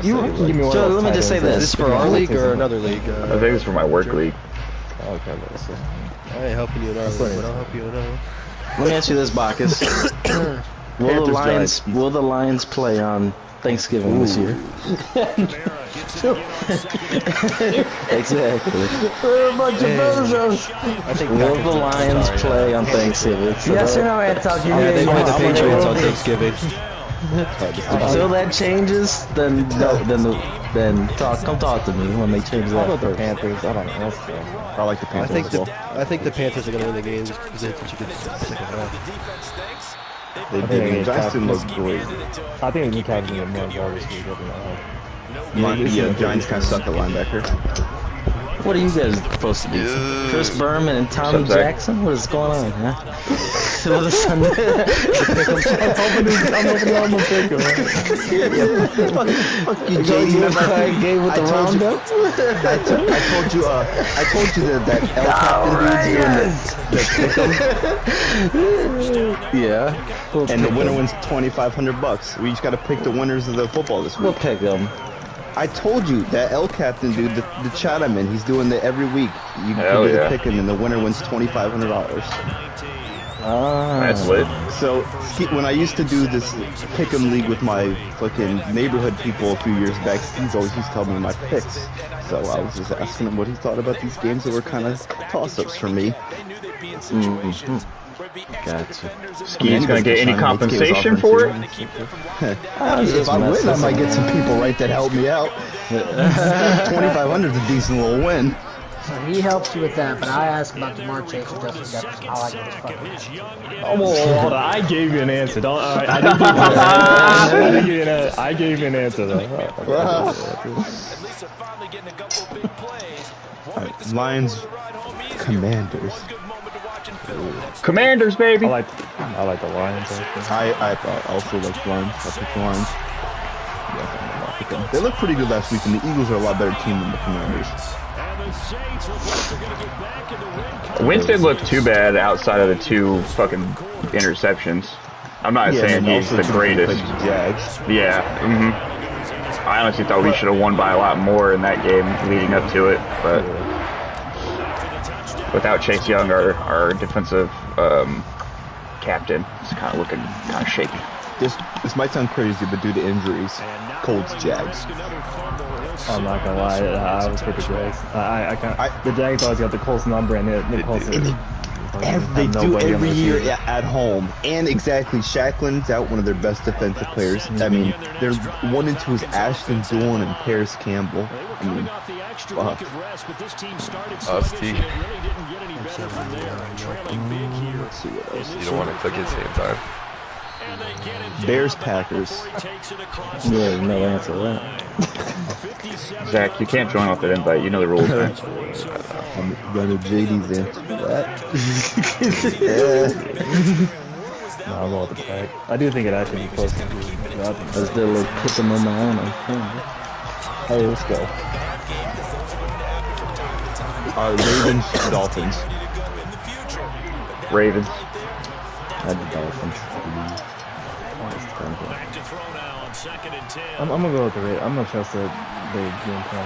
Joe, let me just say this.
Is this for our league or another league?
I think it's for my work league.
Okay, let's see.
I ain't helping you in our league, but I'll help you in ours.
Let me ask you this, Bacchus. Will the Lions play on Thanksgiving this year? Exactly.
We're a bunch of bozos.
Will the Lions play on Thanksgiving?
Yes or no, Anton?
They play the Patriots on Thanksgiving.
Until that changes, then come talk to me when they change that.
I'll go with the Panthers. I don't know.
I like the Panthers.
I think the Panthers are going to win the game just because they have such a good second half.
They did. Giants didn't look great.
I think we can get more yards this week.
Yeah, Giants kind of suck at linebacker.
What are you guys supposed to be? Chris Berman and Tommy Jackson? What is going on, huh? I'm hoping I'm a picker. Fuck you, Joey. You gave with the roundup?
I told you that El Captain dude's doing the pick 'em. Yeah. And the winner wins $2,500. We just got to pick the winners of the football this week.
We'll pick them.
I told you that El Captain dude, the Chatham, he's doing that every week. You can do the pick him, and the winner wins $2,500.
That's lit.
So when I used to do this pick'em league with my fucking neighborhood people a few years back, he's always used to tell me my picks. So I was just asking him what he thought about these games that were kind of toss-ups for me.
Gotcha.
Ski's gonna get any compensation for it?
If I win, I might get some people right that help me out. 2,500 is a decent little win.
So he helps you with that, but I asked about Jamar Chase and Justin Jefferson. I like those fucking.
Oh, hold on. I gave you an answer. Don't. I gave you an answer though.
Lions,
Commanders, baby.
I like the Lions.
I also like the Lions. I picked the Lions. They looked pretty good last week, and the Eagles are a lot better team than the Commanders.
Wentz didn't look too bad outside of the 2 fucking interceptions. I'm not saying he's the greatest. Yeah. I honestly thought we should have won by a lot more in that game leading up to it, but without Chase Young, our defensive captain, it's kind of looking kind of shaky.
This might sound crazy, but due to injuries, Colts, Jags.
I'm not gonna lie, I was pick the Jags. The Jags always got the Colts number, and the Colts.
They do every year at home. And exactly, Shacklin's out one of their best defensive players. I mean, they're 1-2 is Ashton Doolin and Paris Campbell. I mean, fuck.
Steve.
Let's see what else.
You don't want to click his same time.
Bears Packers.
Yeah, no answer to that.
Zach, you can't join off that invite. You know the rules, man.
I'm running JD's answer to that.
No, I'm going with the pack. I do think it actually be close to you.
I just did a little picking on my own.
Hey, let's go.
Ravens, Dolphins.
Ravens.
I did Dolphins.
I'm gonna go with the Ravens. I'm gonna trust that they game plan.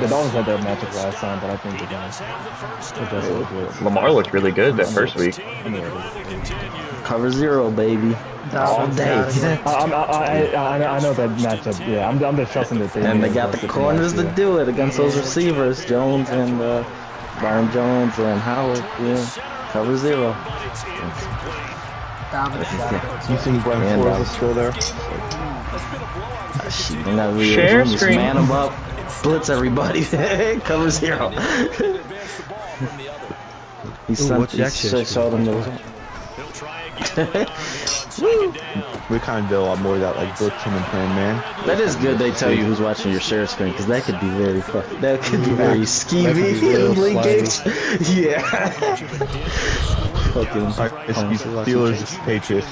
The Dolphins had their matchup last time, but I think they're gonna.
Lamar looked really good that first week.
Cover 0, baby. All day.
I know that matchup. Yeah, I'm just trusting that they.
And they got the corners to do it against those receivers, Jones and Byron Jones and Howard. Yeah, cover 0.
You think Brian Flores is still there?
Share screen.
Man him up. Blitz everybody. Cover 0. He showed him the
We kind of do a lot more of that, like blitz him and playing man.
That is good. They tell you who's watching your share screen, because that could be very fucking. That could be very skeevy in blink games. Yeah.
Fucking Steelers, Patriots.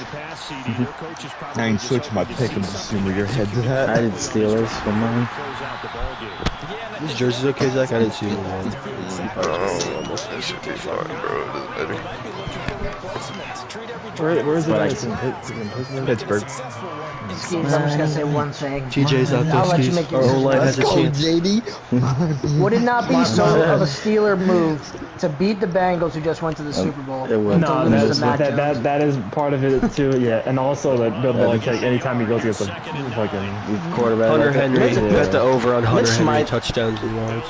I ain't switching my pick and assume where your head's at.
I did Steelers for mine.
This jersey's okay, Zach? I didn't see it.
It should be fine, bro. It doesn't matter.
Where is it?
It's
in
Pittsburgh.
Schemes, I'm just gonna say one thing.
TJ's out
I'll
there,
let you
Skis.
make your
Our O-line has a chance.
JD.
Would it not be so of a Steeler move to beat the Bengals who just went to the Super Bowl?
It would.
No, that is part of it too. Yeah, and also that Bill Belichick, anytime he goes against a fucking
quarterback,
Hunter Henry. Got the over on Hunter Henry touchdowns and yards.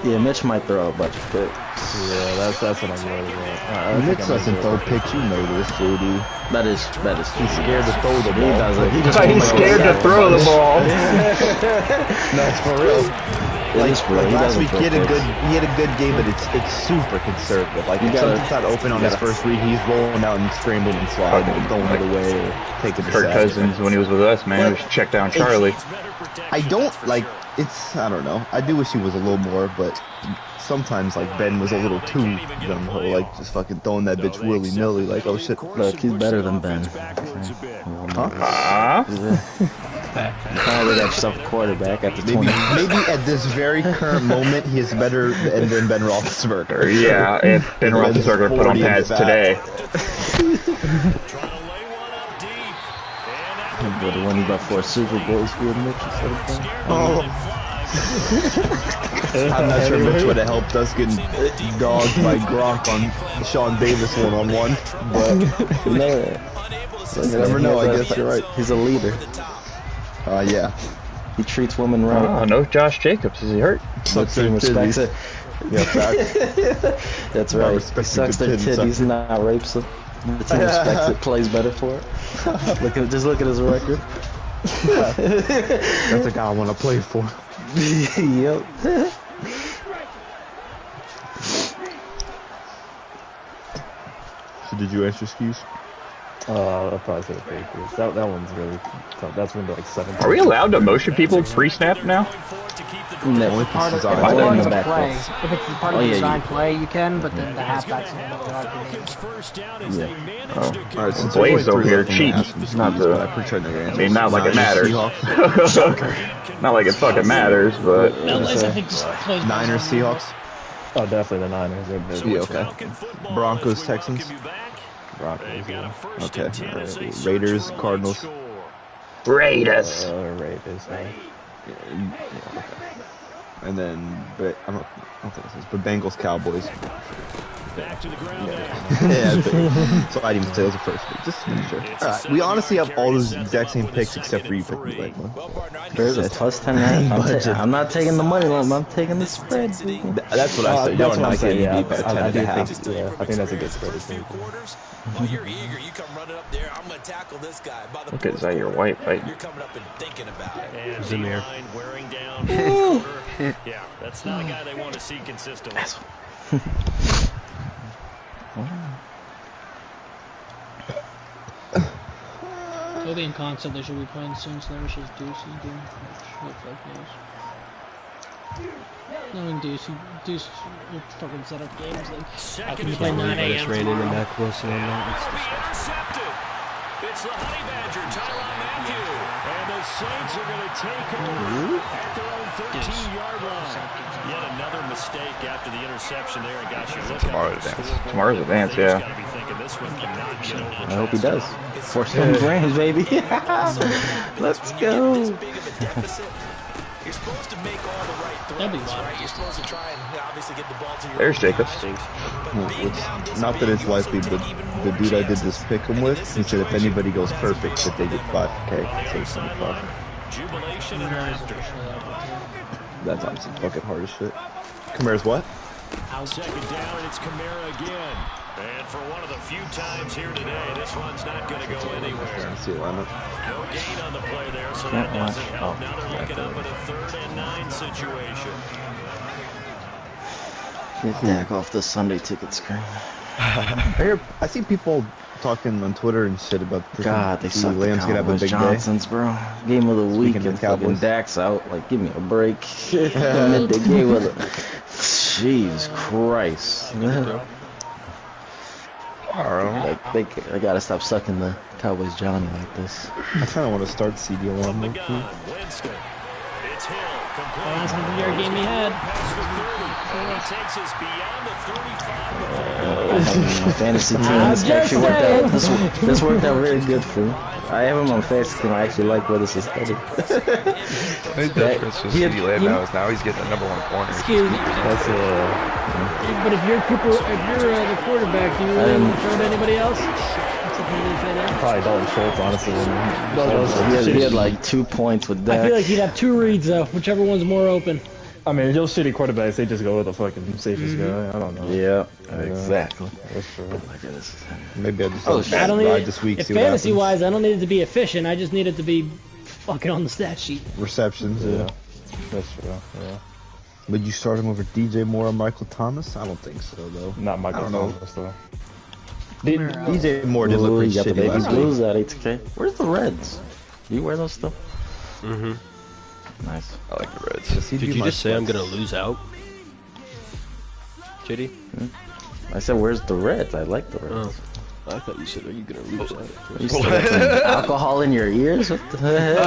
Yeah, Mitch might throw a bunch of picks.
Yeah, that's what I'm worried about.
Mitch doesn't throw picks, you know this, JD.
That is.
He's scared to throw the ball.
He doesn't.
He's scared to throw the ball.
No, it's for real. Like last week, he had a good game, but it's super conservative. Like if something's not open on his first read, he's rolling out and scrambling and sliding, and throwing it away or taking the
Kirk
sack.
Cousins, when he was with us, man, was check down Charlie.
I don't like. I don't know. I do wish he was a little more, but sometimes like Ben was a little too gung-ho, like just fucking throwing that bitch willy-nilly, like oh shit.
Look, he's better than Ben.
Huh?
Finally got yourself a quarterback at the 20.
Maybe at this very current moment he is better than Ben Roethlisberger.
Yeah, and Ben Roethlisberger put on pads today.
But the one he got 4 Super Bowls for Mitch instead of Ben.
Oh. I'm not sure Mitch would have helped us getting dogged by Gronk on Sean Davis one-on-one, but you never know. I guess you're right.
He's a leader.
Yeah.
He treats women right.
Oh, no Josh Jacobs. Is he hurt?
The team respects it.
Yeah, facts.
That's right. He sucks their titties, not rapes them. The team respects it, plays better for it. Just look at his record.
That's a guy I want to play for.
Yep.
So did you answer skis?
I'll probably say the Patriots. That one's really tough. That's when they're like 7.
Are we allowed to motion people pre-snap now?
No,
If it's part of the play, if it's part of the design play, you can, but then the halfbacks
Yeah.
Oh. Alright, since Blaze over here cheats. Not the. I mean, not like it matters. Not like it fucking matters, but.
Niners, Seahawks.
Oh, definitely the Niners.
Yeah, okay. Broncos, Texans.
Broncos. Yeah.
Okay. Raiders, Cardinals.
Raiders.
Raiders.
Yeah, okay. And then, but I don't think this is, but Bengals, Cowboys.
back to the ground.
Yeah, so I didn't even say it was a first pick, just to make sure. Alright, we honestly have all those exact same picks except for you picked the right one.
There's a plus 10. I'm not taking the money line, I'm taking the spread.
That's what I said.
That's what I'm saying, yeah.
By 10
I
and
do
a half.
think, yeah, I think that's a good spread.
While you're eager, you come running up there. I'm going to tackle this guy. By the
Look at Zaire White fighting.
You're coming up and thinking about it.
And
Zamir.
wearing down his quarter. Yeah, that's not a guy they want to see consistently.
Toby and Con said they should be playing soon, so they should Deuce is doing looks like news. Knowing Deuce will fucking set up games like I can play 9 a.m.
It's raining and Mac Wilson on that.
Intercepted. It's the Honey Badger, Tyrann Mathieu. And the Saints are going to take over at their own 13-yard line. Yet another mistake after the interception there. And gosh, you look
Tomorrow's advance, yeah.
I hope he does. For some grams, baby. Let's go.
You're supposed to make all the right throws, right? You're supposed to try and obviously get the ball to your
There's Jacobs.
Not that it's likely, but the dude I did this pick him with, he said if anybody goes perfect, that they get 5K. So it's $25.
Jubilation and laughter.
That's obviously fucking hard as shit. Kamara's what?
Second down, it's Kamara again. And for one of the few times here today, this one's not going to go anywhere.
See a lineup.
No gain on the play there, so that doesn't help. Now they're looking up at a 3rd and 9 situation.
Get back off the Sunday ticket screen.
I see people talking on Twitter and shit about this.
God, they suck.
Lamb's gonna have a big
Johnsons,
day.
bro. Game of the week and fucking Dak's out. Like, give me a break. The game of the... Jesus Christ. Like, they gotta stop sucking the Cowboys Johnny like this.
I kind of want to start CD Lamb.
It's Hill.
That's gonna be our game he had.
He takes us beyond the 35.
My fantasy team actually worked out. This worked out very good for me. I have him on fantasy team. I actually like where this is headed.
The difference with CD Lamb now he's getting the #1 corner.
That's
But if you're the quarterback, you really throw to anybody else?
Probably Dalton Schultz, honestly.
He had like 2 points with that.
I feel like he'd have 2 reads though, whichever one's more open.
I mean, those shitty quarterbacks, they just go with the fucking safest guy. I don't know.
Yeah, exactly.
That's true.
Oh my goodness.
Maybe I just ride this week.
If fantasy-wise, I don't need it to be efficient. I just need it to be fucking on the stat sheet.
Receptions, yeah.
That's true, yeah.
Would you start him over DJ Moore or Michael Thomas? I don't think so, though.
Not Michael Thomas, though.
DJ Moore did look pretty
got the
shitty
baby
last
blues
week.
at 8K. Where's the Reds? Do you wear those still?
Mm-hmm.
Nice.
I like the Reds.
Did you just say I'm gonna lose out? JD?
I said, where's the Reds? I like the Reds.
Oh, I thought you said, are you gonna lose out?
You still got some alcohol in your ears? What the heck?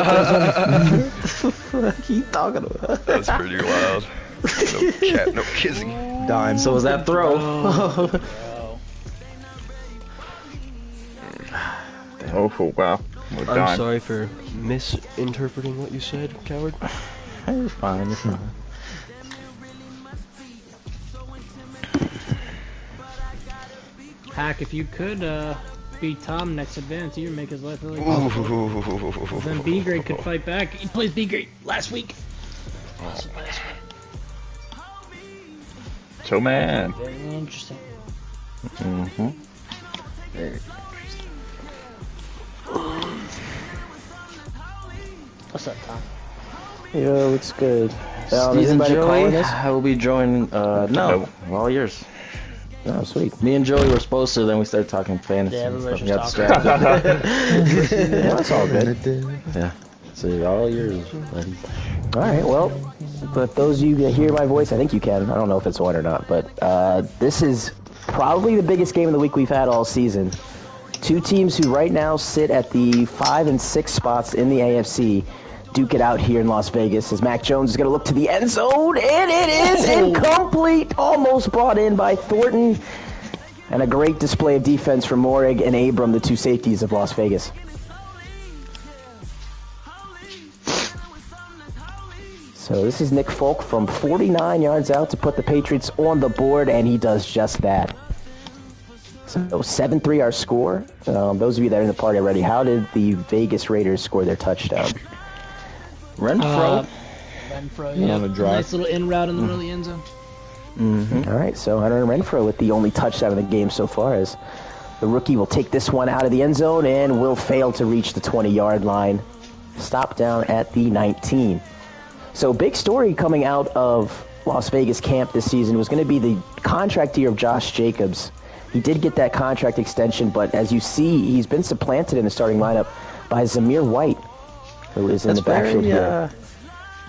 What are you talking about?
That's pretty wild. No cat, no kissing.
Dime.
So was that throw?
Oh, wow.
I'm sorry for misinterpreting what you said, coward.
You're fine, you're fine.
Hack, if you could beat Tom next advance, you'd make his life really good. Then B grade could fight back. He plays B grade last week. Awesome last week.
So man.
Very interesting.
Mm-hmm.
Very interesting. What's up, Tom?
Yo, it's good.
Is anybody calling us?
I will be joining. No, all yours. Oh, sweet. Me and Joey were supposed to, then we started talking fantasy.
Yeah,
and
everybody
stuff.
was
We got distracted. Yeah, that's all good. Yeah. So all yours, buddy.
Alright, well, but those of you that hear my voice, I think you can. I don't know if it's on or not, but this is probably the biggest game of the week we've had all season. Two teams who right now sit at the 5 and 6 spots in the AFC duke it out here in Las Vegas as Mac Jones is going to look to the end zone, and it is incomplete, almost brought in by Thornton, and a great display of defense from Morig and Abram, the two safeties of Las Vegas. So this is Nick Folk from 49 yards out to put the Patriots on the board, and he does just that. So 7-3 our score. Those of you that are in the party already, how did the Vegas Raiders score their touchdown?
Renfro.
Yeah. On a drive. Nice little in route in the middle of the end zone.
All right, so Hunter Renfro with the only touchdown of the game so far, as the rookie will take this one out of the end zone and will fail to reach the 20-yard line. Stop down at the 19. So big story coming out of Las Vegas camp this season was going to be the contract year of Josh Jacobs. He did get that contract extension, but as you see, he's been supplanted in the starting lineup by Zamir White, who is in the backfield here.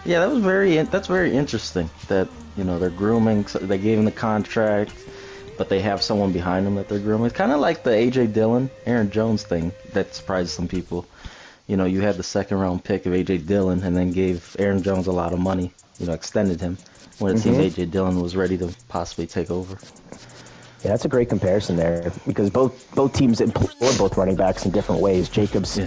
Yeah, that's very interesting that, they're grooming, so they gave him the contract, but they have someone behind him that they're grooming. It's kind of like the A.J. Dillon, Aaron Jones thing that surprised some people. You had the second-round pick of A.J. Dillon and then gave Aaron Jones a lot of money, extended him when it seemed A.J. Dillon was ready to possibly take over.
Yeah, that's a great comparison there, because both teams employ both running backs in different ways. Jacobs,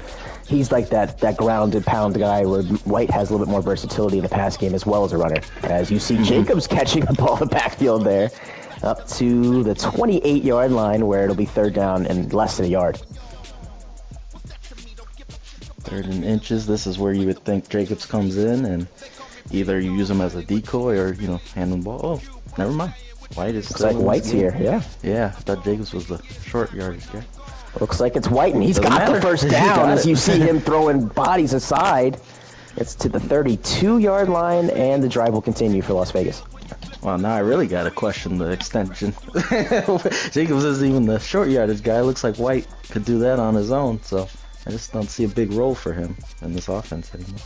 he's like that ground and pound guy, where White has a little bit more versatility in the pass game as well as a runner. As you see Jacobs catching the ball in the backfield there, up to the 28-yard line, where it'll be third down and less than a yard.
Third and inches, this is where you would think Jacobs comes in, and either you use him as a decoy or, hand him the ball. Oh, never mind. White is
looks like White's here, yeah.
Yeah, I thought Jacobs was the short yardage guy.
Looks like it's White, and he's got the first down as you see him throwing bodies aside. It's to the 32-yard line, and the drive will continue for Las Vegas.
Well, now I really got to question the extension. Jacobs isn't even the short yardage guy. Looks like White could do that on his own, so I just don't see a big role for him in this offense anymore.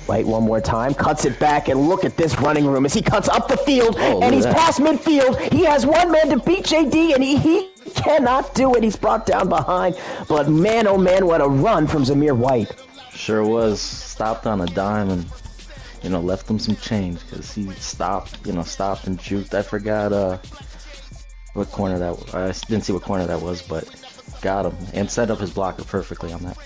White one more time, cuts it back, and look at this running room as he cuts up the field, and he's past midfield. He has one man to beat JD, and he cannot do it. He's brought down behind, but man, oh man, what a run from Zamir White.
Sure was. Stopped on a dime and, left him some change, because he stopped and juked. I forgot what corner that was. I didn't see what corner that was, but got him and set up his blocker perfectly on that.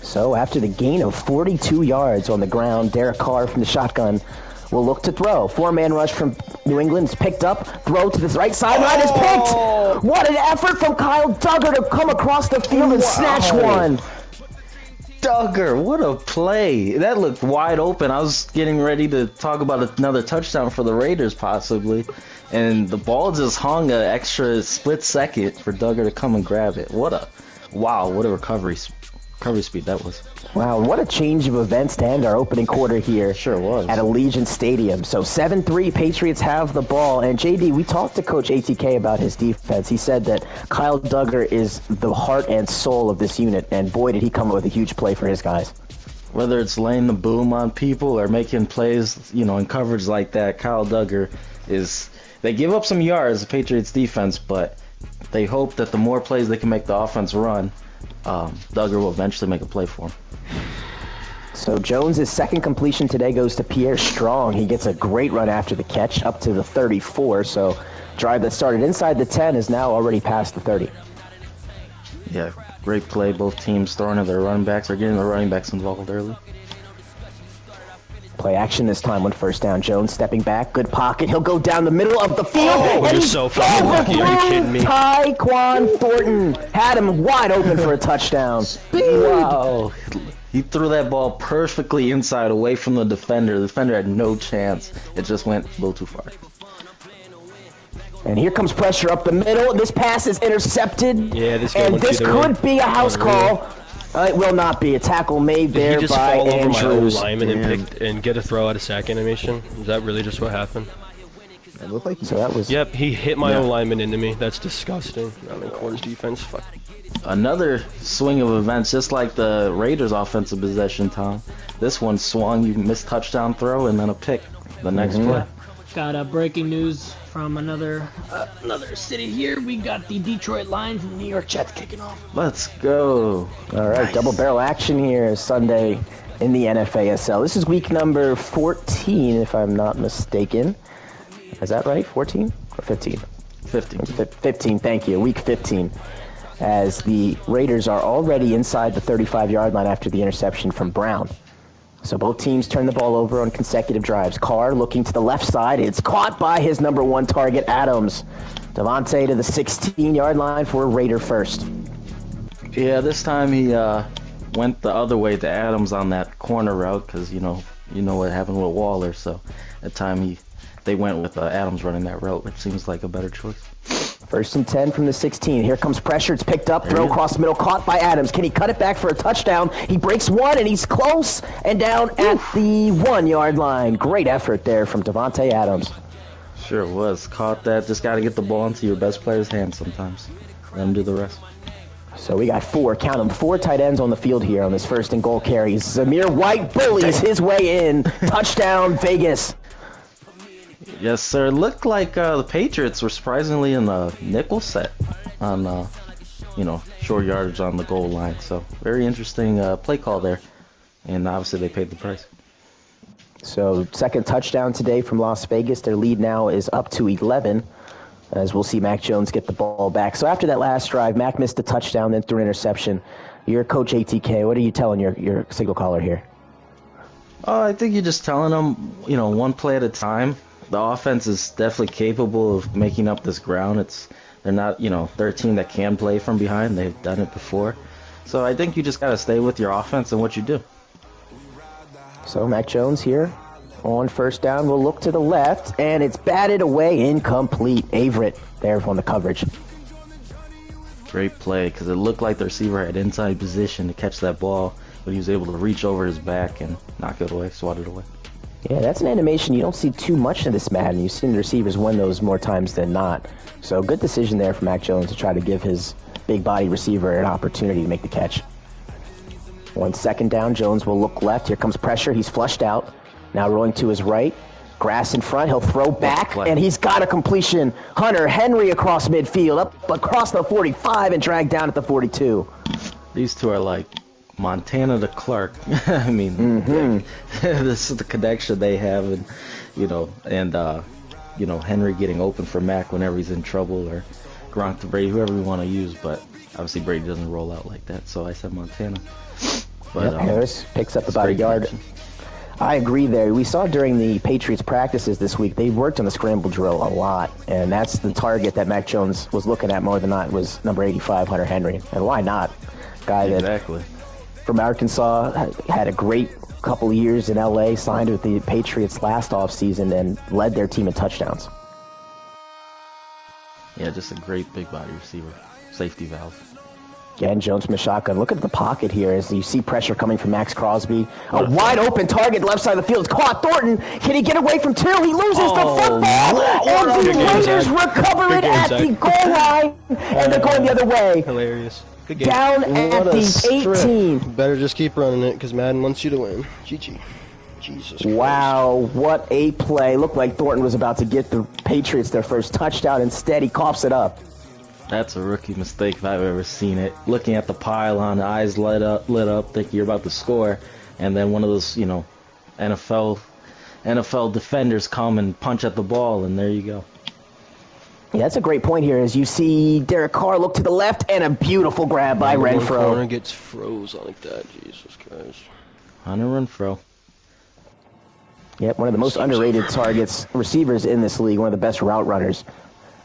So after the gain of 42 yards on the ground, Derek Carr from the shotgun will look to throw. Four-man rush from New England is picked up. Throw to the right sideline is picked. What an effort from Kyle Duggar to come across the field and snatch one.
Duggar, what a play. That looked wide open. I was getting ready to talk about another touchdown for the Raiders possibly, and the ball just hung an extra split second for Duggar to come and grab it. What a recovery speed that was.
Wow, what a change of events to end our opening quarter here.
Sure was.
At Allegiant Stadium. So 7-3, Patriots have the ball. And JD, we talked to Coach ATK about his defense. He said that Kyle Duggar is the heart and soul of this unit, and boy, did he come up with a huge play for his guys.
Whether it's laying the boom on people or making plays, in coverage like that, Kyle Duggar is... They give up some yards, the Patriots defense, but they hope that the more plays they can make the offense run, Duggar will eventually make a play for him.
So Jones' second completion today goes to Pierre Strong. He gets a great run after the catch up to the 34. So drive that started inside the 10 is now already past the 30.
Yeah, great play. Both teams throwing at their running backs or getting their running backs involved early.
Play action this time on first down. Jones stepping back, good pocket. He'll go down the middle of the field.
Oh,
and
you're so fucking lucky. Are you kidding me?
Tyquan Thornton had him wide open for a touchdown.
Wow. He threw that ball perfectly inside away from the defender. The defender had no chance. It just went a little too far.
And here comes pressure up the middle. This pass is intercepted.
Yeah, this
could be a house call. It will not be. A tackle made there by Andrews. Did he just fall over my old
lineman and get a throw out of sack animation? Is that really just what happened?
It looked like
so that was.
Yep, he hit my old lineman into me. That's disgusting. I'm in quarters defense. Fuck.
Another swing of events, just like the Raiders' offensive possession, Tom. This one swung, you missed touchdown throw, and then a pick the next play.
Got breaking news from another city here. We got the Detroit Lions and the New York Jets kicking off.
Let's go.
All right,
nice.
Double barrel action here Sunday in the NFASL. This is week number 14, if I'm not mistaken. Is that right? 14 or 15? 15, thank you. Week 15. As the Raiders are already inside the 35-yard line after the interception from Brown. So both teams turn the ball over on consecutive drives. Carr looking to the left side. It's caught by his number one target, Adams. Devontae to the 16-yard line for a Raider first.
Yeah, this time he went the other way to Adams on that corner route because, you know what happened with Waller. So that time they went with Adams running that route, which seems like a better choice.
First and 10 from the 16. Here comes pressure. It's picked up. Throw across the middle. Caught by Adams. Can he cut it back for a touchdown? He breaks one, and he's close and down at the 1-yard line. Great effort there from Devontae Adams.
Sure was. Caught that. Just got to get the ball into your best player's hands sometimes. Let him do the rest.
So we got count them, 4 tight ends on the field here on this first and goal carry. Zamir White bullies his way in. Touchdown, Vegas.
Yes, sir. It looked like the Patriots were surprisingly in a nickel set on, short yardage on the goal line. So very interesting play call there. And obviously they paid the price.
So second touchdown today from Las Vegas. Their lead now is up to 11. As we'll see Mac Jones get the ball back. So after that last drive, Mac missed a touchdown, then threw an interception. You're Coach ATK. What are you telling your signal caller here?
I think you're just telling them, one play at a time. The offense is definitely capable of making up this ground. They're not, they're a team that can play from behind. They've done it before. So I think you just got to stay with your offense and what you do.
So Mac Jones here on first down will look to the left, and it's batted away, incomplete. Averett there on the coverage.
Great play, because it looked like the receiver had inside position to catch that ball, but he was able to reach over his back and knock it away, swat it away.
Yeah, that's an animation you don't see too much in this Madden. You've seen the receivers win those more times than not. So good decision there for Mac Jones to try to give his big body receiver an opportunity to make the catch. 1 second down, Jones will look left. Here comes pressure. He's flushed out. Now rolling to his right. Grass in front. He'll throw back, and he's got a completion. Hunter Henry across midfield, up across the 45 and dragged down at the 42.
These two are like Montana to Clark. I mean, this is the connection they have, and Henry getting open for Mac whenever he's in trouble, or Gronk to Brady, whoever we want to use, but obviously Brady doesn't roll out like that, so I said Montana. But
Harris picks up about a yard. I agree there. We saw during the Patriots practices this week, they worked on the scramble drill a lot, and that's the target that Mac Jones was looking at more than not was number 85, Hunter Henry. And why not? Guy that from Arkansas had a great couple of years in L.A., signed with the Patriots last offseason, and led their team in touchdowns.
Yeah, just a great big body receiver. Safety valve.
Again, Jones from the shotgun. Look at the pocket here as you see pressure coming from Max Crosby. A wide open target left side of the field. It's caught. Thornton. Can he get away from two? He loses the football. And the Raiders recover it at the goal line. And they're going the other way.
Hilarious. Good game.
Down at the 18.
Better just keep running it because Madden wants you to win. GG. Jesus Christ.
Wow, what a play. Looked like Thornton was about to get the Patriots their first touchdown. Instead, he coughs it up.
That's a rookie mistake if I've ever seen it. Looking at the pylon, the eyes lit up, thinking you're about to score, and then one of those, NFL defenders come and punch at the ball, and there you go.
Yeah, that's a great point here as you see Derek Carr look to the left, and a beautiful grab by Renfro.
Corner gets froze like that, Jesus Christ.
Hunter Renfro.
Yep, one of the most underrated receivers in this league, one of the best route runners.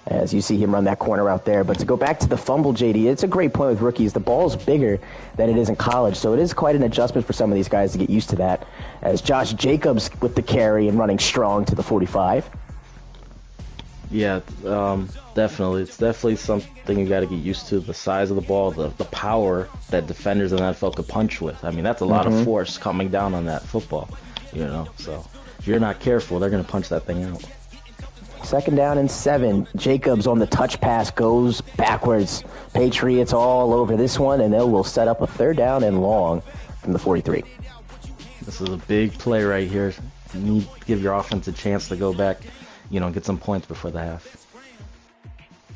As you see him run that corner out there. But to go back to the fumble, JD, it's a great point with rookies. The ball's bigger than it is in college, so it is quite an adjustment for some of these guys to get used to that. As Josh Jacobs with the carry and running strong to the 45.
Yeah, definitely. It's definitely something you got to get used to. The size of the ball, the power that defenders in the NFL could punch with. I mean, that's a lot of force coming down on that football, So if you're not careful, they're going to punch that thing out.
Second down and 7. Jacobs on the touch pass goes backwards. Patriots all over this one, and they will set up a third down and long from the 43.
This is a big play right here. You need to give your offense a chance to go back, get some points before the half.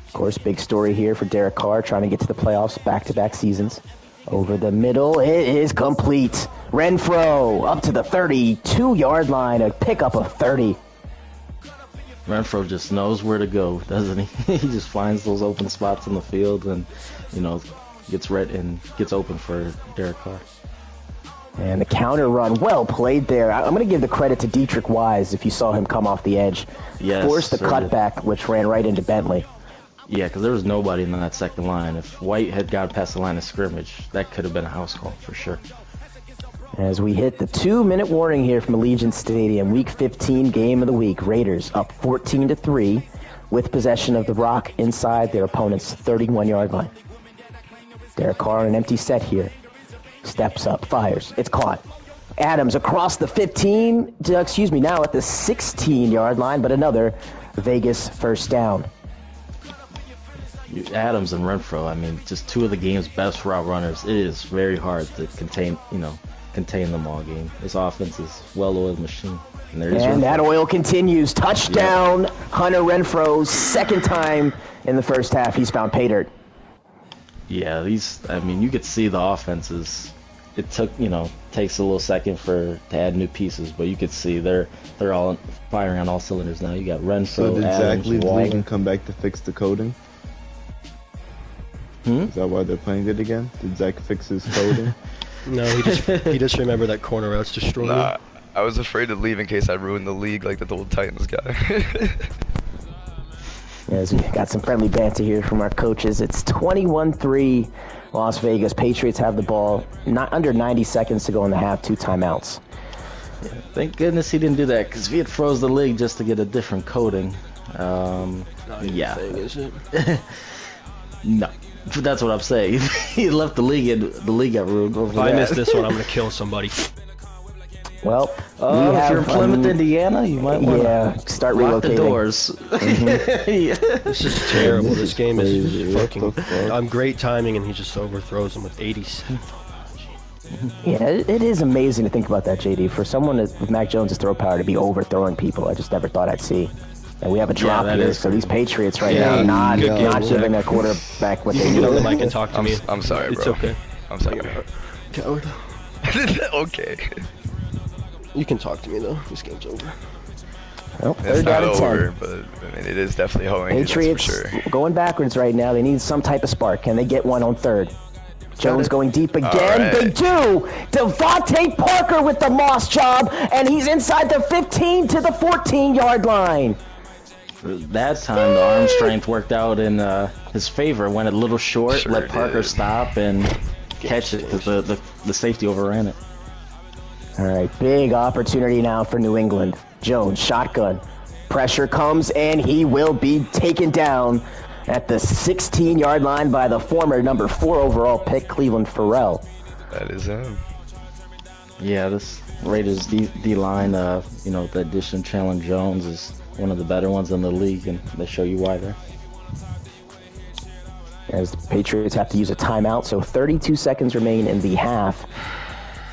Of course, big story here for Derek Carr, trying to get to the playoffs back-to-back seasons. Over the middle, it is complete. Renfro up to the 32-yard line, a pickup of 30.
Renfro just knows where to go, doesn't he? He just finds those open spots in the field and, gets red and gets open for Derek Carr.
And the counter run, well played there. I'm going to give the credit to Dietrich Wise if you saw him come off the edge.
Yes,
forced the cutback, which ran right into Bentley.
Yeah, because there was nobody in that second line. If White had got past the line of scrimmage, that could have been a house call for sure.
As we hit the 2-minute warning here from Allegiant Stadium, Week 15 game of the week. Raiders up 14-3 with possession of the rock inside their opponent's 31-yard line. Derek Carr on an empty set here. Steps up, fires. It's caught. Adams across the 15, now at the 16-yard line, but another Vegas first down.
Adams and Renfro, I mean, just two of the game's best route runners. It is very hard to contain them all game. This offense is well-oiled machine.
And that oil continues. Touchdown, yep. Hunter Renfro, second time in the first half he's found pay dirt.
Yeah, you could see the offenses. It takes a little second to add new pieces, but you could see they're all firing on all cylinders now. You got Renfro,
so did
Adams,
Zach leave the
Waller.
league and come back to fix the coding? Is that why they're playing it again? Did Zach fix his coding?
No, he just remembered that corner route's destroyed.
Nah, I was afraid to leave in case I ruined the league like the old Titans guy.
As we got some friendly banter here from our coaches, it's 21-3 Las Vegas. Patriots have the ball. Not under 90 seconds to go in the half, 2 timeouts.
Yeah, thank goodness he didn't do that, because if he had froze the league just to get a different coding, yeah.
Thing, is it?
No. That's what I'm saying. He left the league and the league got ruined over
If I miss this one, I'm going to kill somebody.
Well,
if you're in Plymouth, Indiana, you might want
to start
lock
relocating.
the doors.
This is terrible. This game is fucking... I'm great timing, and he just overthrows him with 87.
Yeah, it is amazing to think about that, JD. For someone with Mac Jones' throw power to be overthrowing people, I just never thought I'd see. And we have a drop here, so these Patriots now not giving their quarterback what they need.
Get on the mic and talk to me.
I'm sorry, bro.
It's okay.
I'm sorry.
Coward.
Okay.
You can talk to me, though. This game's over.
Well,
it's not over, but I mean, it is definitely hoeing.
Patriots
for sure.
going backwards right now. They need some type of spark. Can they get one on third? Jones going deep again. Right. They do. Devontae Parker with the Moss job, and he's inside the 15 to the 14-yard line.
That time, the arm strength worked out in his favor. Went a little short, let Parker stop and catch it because the safety overran it.
All right, big opportunity now for New England. Jones, shotgun. Pressure comes, and he will be taken down at the 16-yard line by the former number 4 overall pick, Cleveland Farrell.
That is him.
Yeah, this Raiders D-line, the addition of Chandler Jones is one of the better ones in the league, and they show you why there. As the Patriots have to use a timeout, so 32 seconds remain in the half.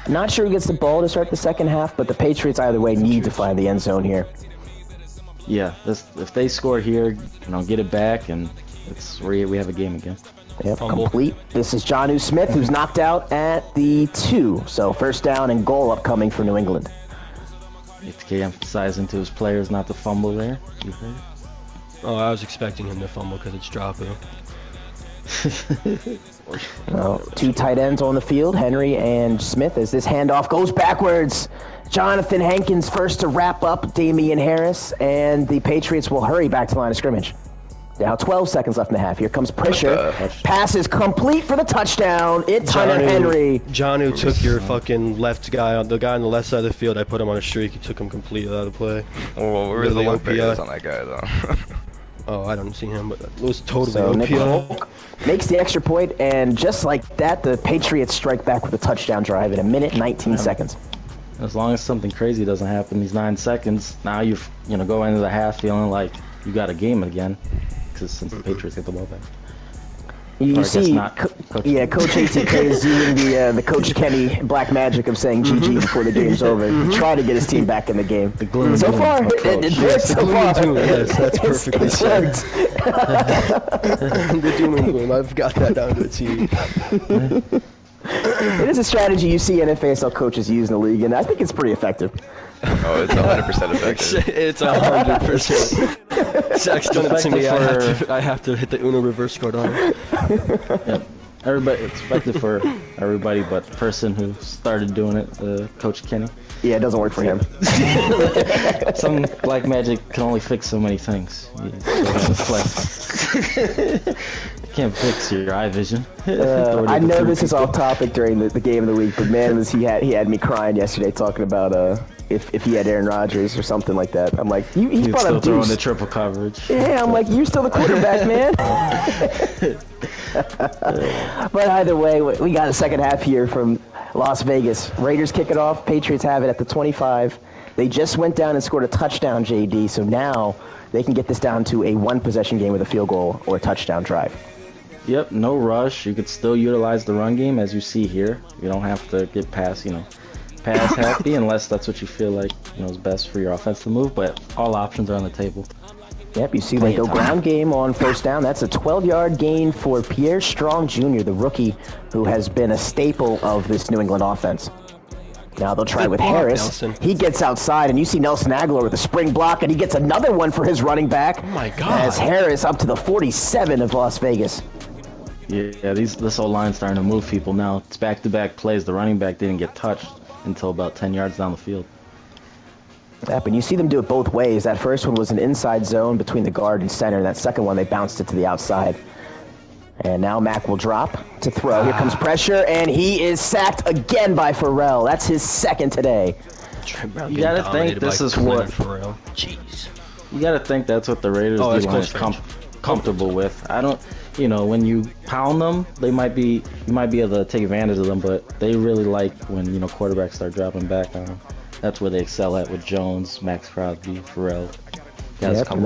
Not sure who gets the ball to start the second half, but the Patriots either way need to find the end zone here. Yeah, if they score here, get it back, and we have a game again. Yep, complete. This is Jonnu Smith, who's knocked out at the 2. So first down and goal upcoming for New England. ATK emphasizing to his players not to fumble there. You heard it?
Oh, I was expecting him to fumble because it's dropping.
Well, 2 tight ends on the field, Henry and Smith, as this handoff goes backwards. Jonathan Hankins first to wrap up Damian Harris, and the Patriots will hurry back to the line of scrimmage. Now 12 seconds left in the half. Here comes Prisher. Pass is complete for the touchdown. It's Hunter Henry.
Jonnu took your fucking left guy, the guy on the left side of the field. I put him on a streak. He took him completely out of play.
Well, where the OPS on that guy, though?
Oh, I don't see him, but it was totally
so
OPS.
Makes the extra point, and just like that, the Patriots strike back with a touchdown drive in 1:19 seconds.
As long as something crazy doesn't happen these 9 seconds, now you go into the half feeling like you got a game again, because since the Patriots get the ball back.
You see, Coach ATK is using the Coach Kenny black magic of saying GG before the game's over to try to get his team back in the game. So far, it worked so far.
Yes, that's perfectly said. The doom and gloom, I've got that down to a T.
It is a strategy you see nfasl coaches use in the league, and I think it's pretty effective.
Oh, it's 100% effective.
It's 100%. Zach's done it to me. I have to hit the Uno reverse card on it.
Yep. Everybody, it's effective for everybody, but the person who started doing it, Coach Kenny.
Yeah, it doesn't work for him.
Some black magic can only fix so many things. You can't fix your eye vision.
I know this is off topic during the game of the week, but man, he had me crying yesterday talking about if he had Aaron Rodgers or something like that. I'm like, he's brought
still
up
throwing
Deuce.
the triple coverage.
Yeah, I'm like, you're still the quarterback, man. But either way, we got a second half here from Las Vegas. Raiders kick it off. Patriots have it at the 25. They just went down and scored a touchdown, JD, so now they can get this down to a one-possession game with a field goal or a touchdown drive.
Yep, no rush. You could still utilize the run game, as you see here. You don't have to get past, pass happy unless that's what you feel like, is best for your offense to move, but all options are on the table.
Yep, you see they go ground game on first down. That's a 12-yard gain for Pierre Strong Jr., the rookie who has been a staple of this New England offense. Now they'll try with Harris.
Nelson.
He gets outside, and you see Nelson Aguilar with a spring block, and he gets another one for his running back.
Oh, my God.
As Harris up to the 47 of Las Vegas.
Yeah, this whole line's starting to move people now. It's back-to-back plays. The running back didn't get touched until about 10 yards down the field.
Yep, and you see them do it both ways. That first one was an inside zone between the guard and center. That second one, they bounced it to the outside. And now Mack will drop to throw. Here comes pressure, and he is sacked again by Farrell. That's his second today.
You gotta think this is what...
Farrell. Jeez.
You gotta think that's what the Raiders D-line is comfortable with. I don't... when you pound them, you might be able to take advantage of them, but they really like when, quarterbacks start dropping back on them. That's where they excel at with Jones, Max Crosby, Farrell.
Yep, and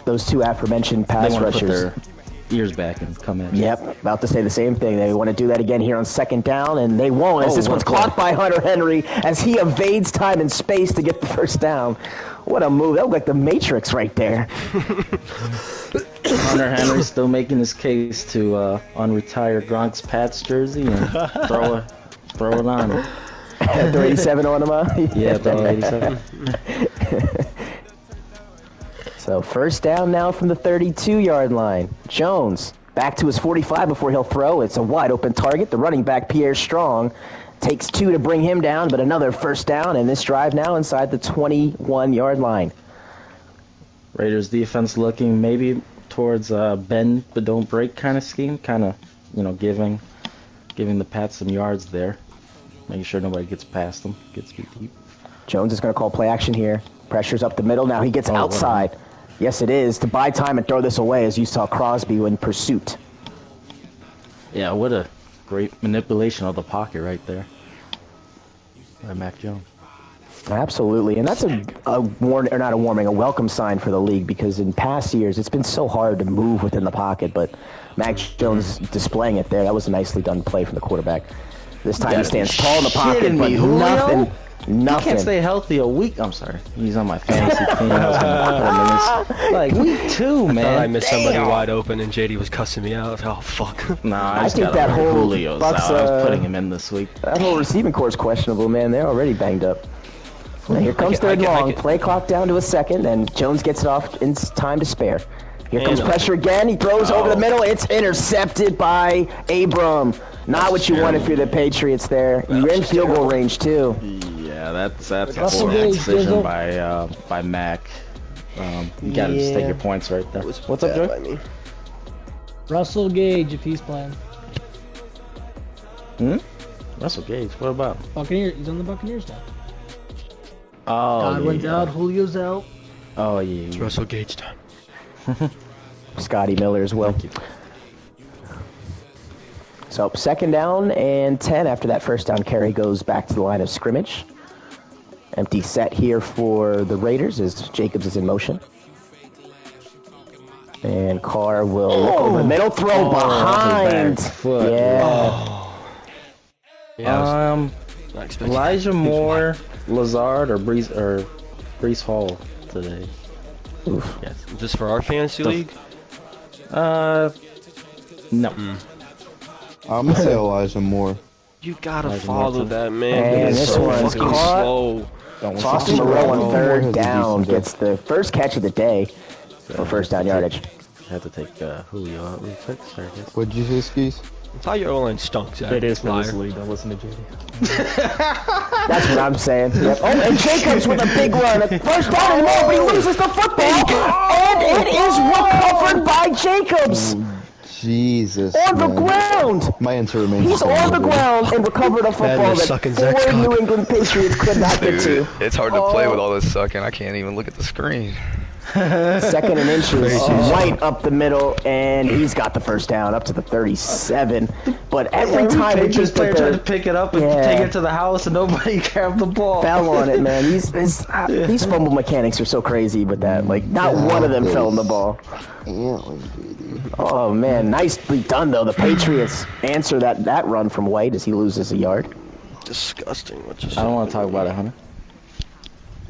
those two aforementioned pass rushers.
Put their ears back and come in.
Yep, about to say the same thing. They want to do that again here on second down, and they won't, as this one's caught by Hunter Henry as he evades time and space to get the first down. What a move. That looked like the Matrix right there.
Hunter Henry still making his case to unretire Gronk's Pats jersey and throw it on him.
Throw 87 on him, huh?
Yeah, throw 87.
So first down now from the 32-yard line. Jones back to his 45 before he'll throw. It's a wide open target. The running back, Pierre Strong, takes two to bring him down, but another first down, and this drive now inside the 21-yard line.
Raiders defense looking maybe towards bend but don't break kind of scheme, kind of, giving the Pats some yards there, making sure nobody gets past them, gets too deep.
Jones is going to call play action here. Pressure's up the middle. Now he gets outside. Wow. Yes, it is, to buy time and throw this away, as you saw Crosby in pursuit.
Yeah, what a great manipulation of the pocket right there by Mac Jones.
Absolutely, and that's a welcome sign for the league, because in past years it's been so hard to move within the pocket, but Mac Jones displaying it there. That was a nicely done play from the quarterback. This time he stands tall in the pocket, but nothing.
He can't stay healthy a week. I'm sorry. He's on my fantasy team. Like week 2, man.
I thought I missed somebody wide open, and JD was cussing me out. Oh fuck.
Nah, I think that whole Julio's out. I was putting him in this week.
That whole receiving core is questionable, man. They're already banged up. Now here comes third and long. Play clock down to a second, and Jones gets it off in time to spare. Here comes pressure again. He throws over the middle. It's intercepted by Abram. Not what you want if you're the Patriots there. You're in field goal range, too.
Yeah, that's a poor decision by Mac. You gotta just take your points right there. What's up, Joey?
Russell Gage, if he's playing.
Russell Gage, what about?
Buccaneers. He's on the Buccaneers now.
Oh,
Godwin's out, Julio's out.
Oh, yeah.
It's Russell Gage time.
Scotty Miller as well. So, second down and 10 after that first down carry goes back to the line of scrimmage. Empty set here for the Raiders as Jacobs is in motion. And Carr will look over the middle, throw behind.
Yeah. Elijah Moore, Lazard, or Breece Hall today.
Oof. Yes. Just for our fantasy league?
No.
I'm gonna say Elijah Moore.
You gotta follow that, man.
And this one's caught.
Slow.
Foster Moreau on third down gets the first catch of the day for first down yardage.
had to take Julio out real quick. Sorry, guys.
What'd you say, Skis?
I thought your O-line stunk, Zach.
It is for this league. Don't listen to JD.
That's what I'm saying. Yep. Oh, and Jacobs with a big run. First down and more, but he loses the football. And it is recovered by Jacobs.
Jesus.
On the ground.
My answer remains.
He's on the ground and recovered a football that 4 New England Patriots could not get to.
It's hard to play with all this sucking. I can't even look at the screen.
2nd and inches, right up the middle, and he's got the first down up to the 37. But every time
they just tried to pick it up and take it to the house, and nobody grabbed the ball.
Fell on it, man. These fumble mechanics are so crazy with that. Like, not one of them fell on the ball. Oh man, nicely done though. The Patriots answer that run from White as he loses a yard.
Disgusting.
I don't want to talk about it, Hunter.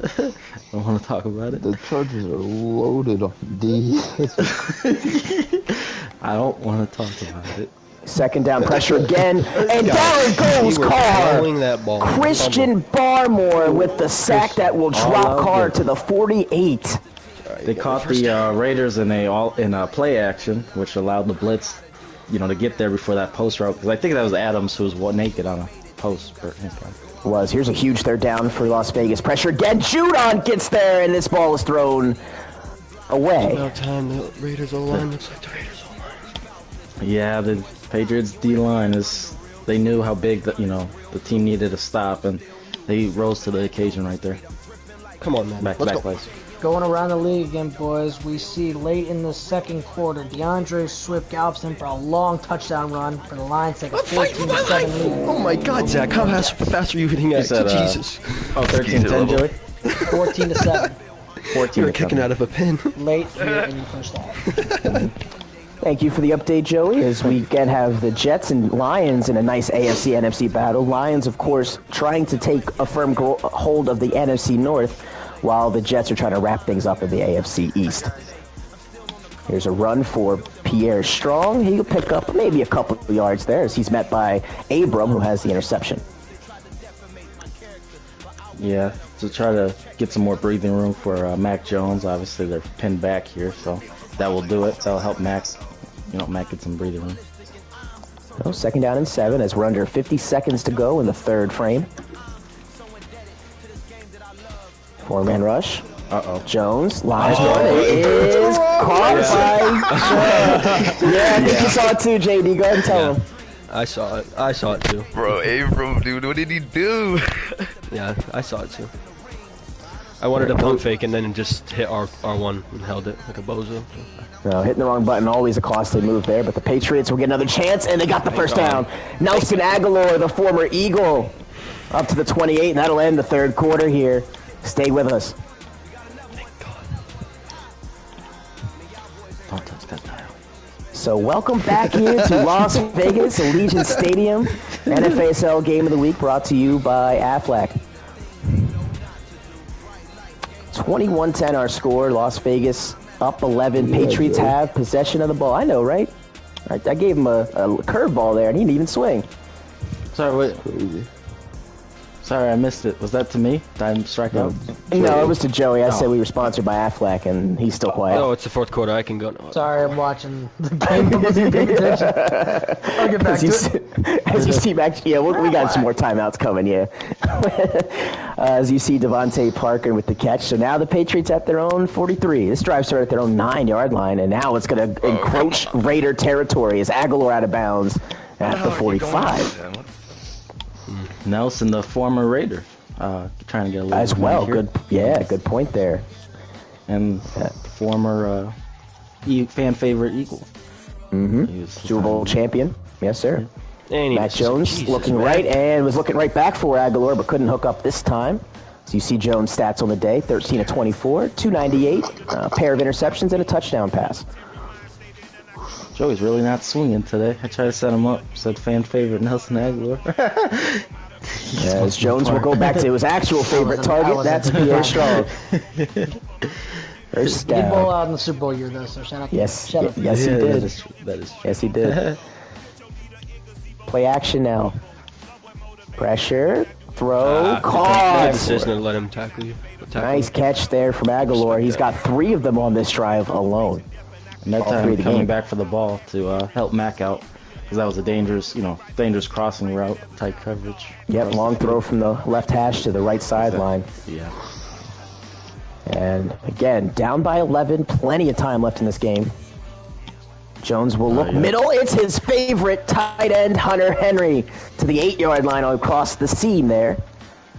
I don't want to talk about it.
The Chargers are loaded on D.
I don't want to talk about it.
2nd down, pressure again, and down goes Carr.
That ball.
Christian Barmore with the sack that will drop Carr to the 48.
They caught the Raiders in a play action, which allowed the blitz, to get there before that post route. Because I think that was Adams who was naked on a post.
Here's a huge 3rd down for Las Vegas. Pressure again. Judon gets there, and this ball is thrown away.
About time the Raiders O-line looks like the Raiders O-line.
Yeah, the Patriots D-line they knew how big the team needed to stop, and they rose to the occasion right there.
Come on, man.
Back plays.
Going around the league again, boys, we see late in the 2nd quarter, DeAndre Swift gallops in for a long touchdown run for the Lions take a 14-7 lead.
Oh my God, Zach, how fast are you hitting at? Jesus.
13-10, Joey?
14-7.
14. You're kicking out of a pin.
Late here in the first half.
Thank you for the update, Joey. As we again have the Jets and Lions in a nice AFC-NFC battle. Lions, of course, trying to take a firm hold of the NFC North, while the Jets are trying to wrap things up in the AFC East. Here's a run for Pierre Strong. He'll pick up maybe a couple of yards there as he's met by Abram, who has the interception.
Yeah, to try to get some more breathing room for Mac Jones. Obviously, they're pinned back here, so that will do it. That'll help Mac get some breathing room.
2nd down and 7 as we're under 50 seconds to go in the 3rd frame. 4-man rush. Jones, live one. It is caught by Yeah, I think you saw it too, JD. Go ahead and tell him.
I saw it too.
Bro, Abram, dude, what did he do?
Yeah, I saw it too. I wanted a pump fake and then just hit R1 and held it like a bozo.
No, hitting the wrong button, always a costly move there, but the Patriots will get another chance, and they got the first down. Nelson Aguilar, the former Eagle, up to the 28, and that'll end the 3rd quarter here. Stay with us.
Don't touch that dial.
So welcome back here to Las Vegas, Allegiant Stadium. nfasl Game of the Week brought to you by Aflac. 21-10 our score. Las Vegas up 11. Patriots have possession of the ball. I know, right? I gave him a curveball there, and he didn't even swing.
Sorry, wait. Sorry, I missed it. Was that to me? Did I strike out?
No, it was to Joey. I said we were sponsored by Aflac, and he's still quiet.
Oh, it's the 4th quarter. I can go now.
Sorry, I'm watching the game. I wasn't paying attention. I'll get back to it.
As you see, Max, we got some more timeouts coming, yeah. As you see Devontae Parker with the catch. So now the Patriots at their own 43. This drive started at their own 9-yard line, and now it's going to encroach Raider territory as Aguilar out of bounds at the 45.
Nelson, the former Raider, trying to get a little
as well. Good point there.
And former fan favorite Eagle.
Super Bowl champion. Yes, sir. Mac Jones looking right and was looking right back for Aguilar, but couldn't hook up this time. So you see Jones' stats on the day: 13 of 24, 298, a pair of interceptions, and a touchdown pass.
Joey's really not swinging today. I tried to set him up. Said fan favorite Nelson Aguilar.
As Jones will go back to his actual favorite target. That's Pierre Strong. First
down. He did bowl out in the Super Bowl year, though, so shout out.
Yes, he did. That is true. Yes, he did. Play action now. Pressure. Throw. Caught.
Decision to let him tackle you.
Nice catch there from Aguilar. He's got 3 of them on this drive alone.
And that time coming back for the ball to help Mack out. Because that was a dangerous, dangerous crossing route, tight coverage.
Yep, long throw from the left hash to the right sideline.
Yeah.
And again, down by 11, plenty of time left in this game. Jones will look middle. It's his favorite tight end, Hunter Henry, to the 8-yard line across the seam there.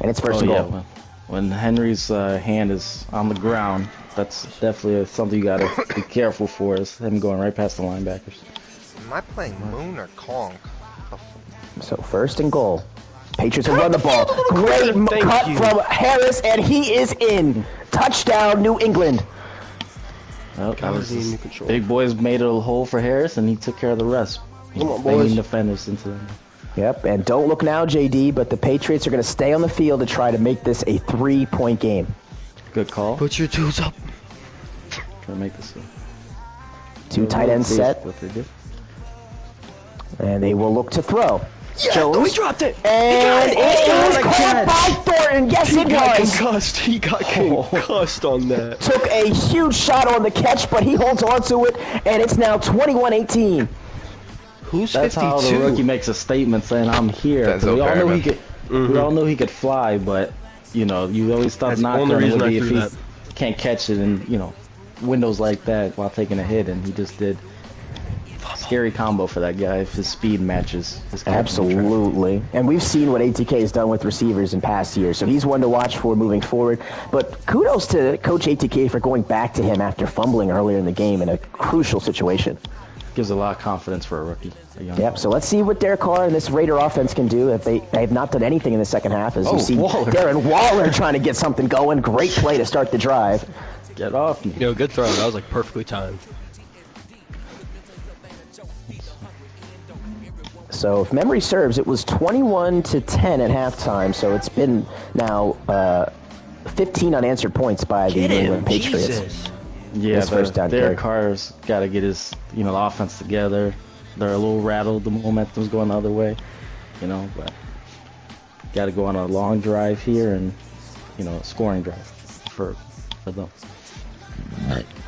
And it's first and goal.
Yeah. When Henry's hand is on the ground, that's definitely something you got to be careful for, is him going right past the linebackers.
Am I playing Moon or Conk?
So first and goal. Patriots will run the ball. Great cut from Harris, and he is in. Touchdown, New England.
Well, big boys made a hole for Harris, and he took care of the rest.
Come on, boys.
Defenders into them.
Yep, and don't look now, JD, but the Patriots are going to stay on the field to try to make this a 3-point game.
Good call.
Put your tools up.
Try to make this
two tight ends set.
What they did.
And they will look to throw.
Yeah, Jones. He dropped it.
And it was caught by Thornton. Yes, it was.
He got concussed on that.
Took a huge shot on the catch, but he holds on to it, and it's now 21-18.
Who's
That's
52?
how the rookie makes a statement saying, "I'm here." We all know he could. We all know he could fly, but you always thought not going to be if he can't catch it in windows like that while taking a hit, and he just did. Scary combo for that guy if his speed matches his
Absolutely. And we've seen what ATK has done with receivers in past years, so he's one to watch for moving forward. But kudos to Coach ATK for going back to him after fumbling earlier in the game in a crucial situation.
Gives a lot of confidence for a rookie.
Yep, so let's see what Derek Carr and this Raider offense can do. If they have not done anything in the second half, as you see Darren Waller trying to get something going. Great play to start the drive.
Get off me.
Good throw. That was like perfectly timed.
So if memory serves, it was 21-10 at halftime. So it's been now 15 unanswered points by the New England Patriots.
Jesus.
Yeah, Derek Carr's got to get his the offense together. They're a little rattled. The momentum's going the other way, but got to go on a long drive here and a scoring drive for them.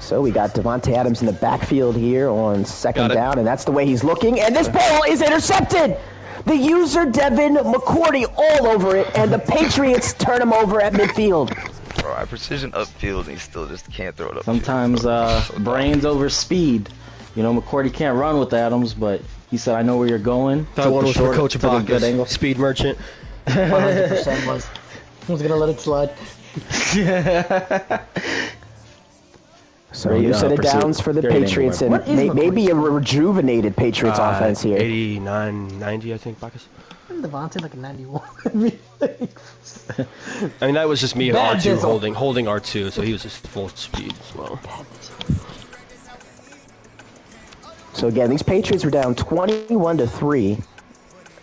So we got Devontae Adams in the backfield here on second down, and that's the way he's looking. And this ball is intercepted! The user, Devin McCourty, all over it, and the Patriots turn him over at midfield.
Bro, I precision upfield, and he still just can't throw it up.
Sometimes brains over speed. McCourty can't run with Adams, but he said, "I know where you're going."
That one was for Coach Bacchus, speed merchant.
100% was gonna let it slide.
So you set it downs for the Patriots, and maybe a rejuvenated Patriots offense here.
89, 90, I think, Bacchus.
Devontae like a 91.
I mean, that was just me and R2 holding R2, so he was just full speed as well.
So again, these Patriots were down 21-3,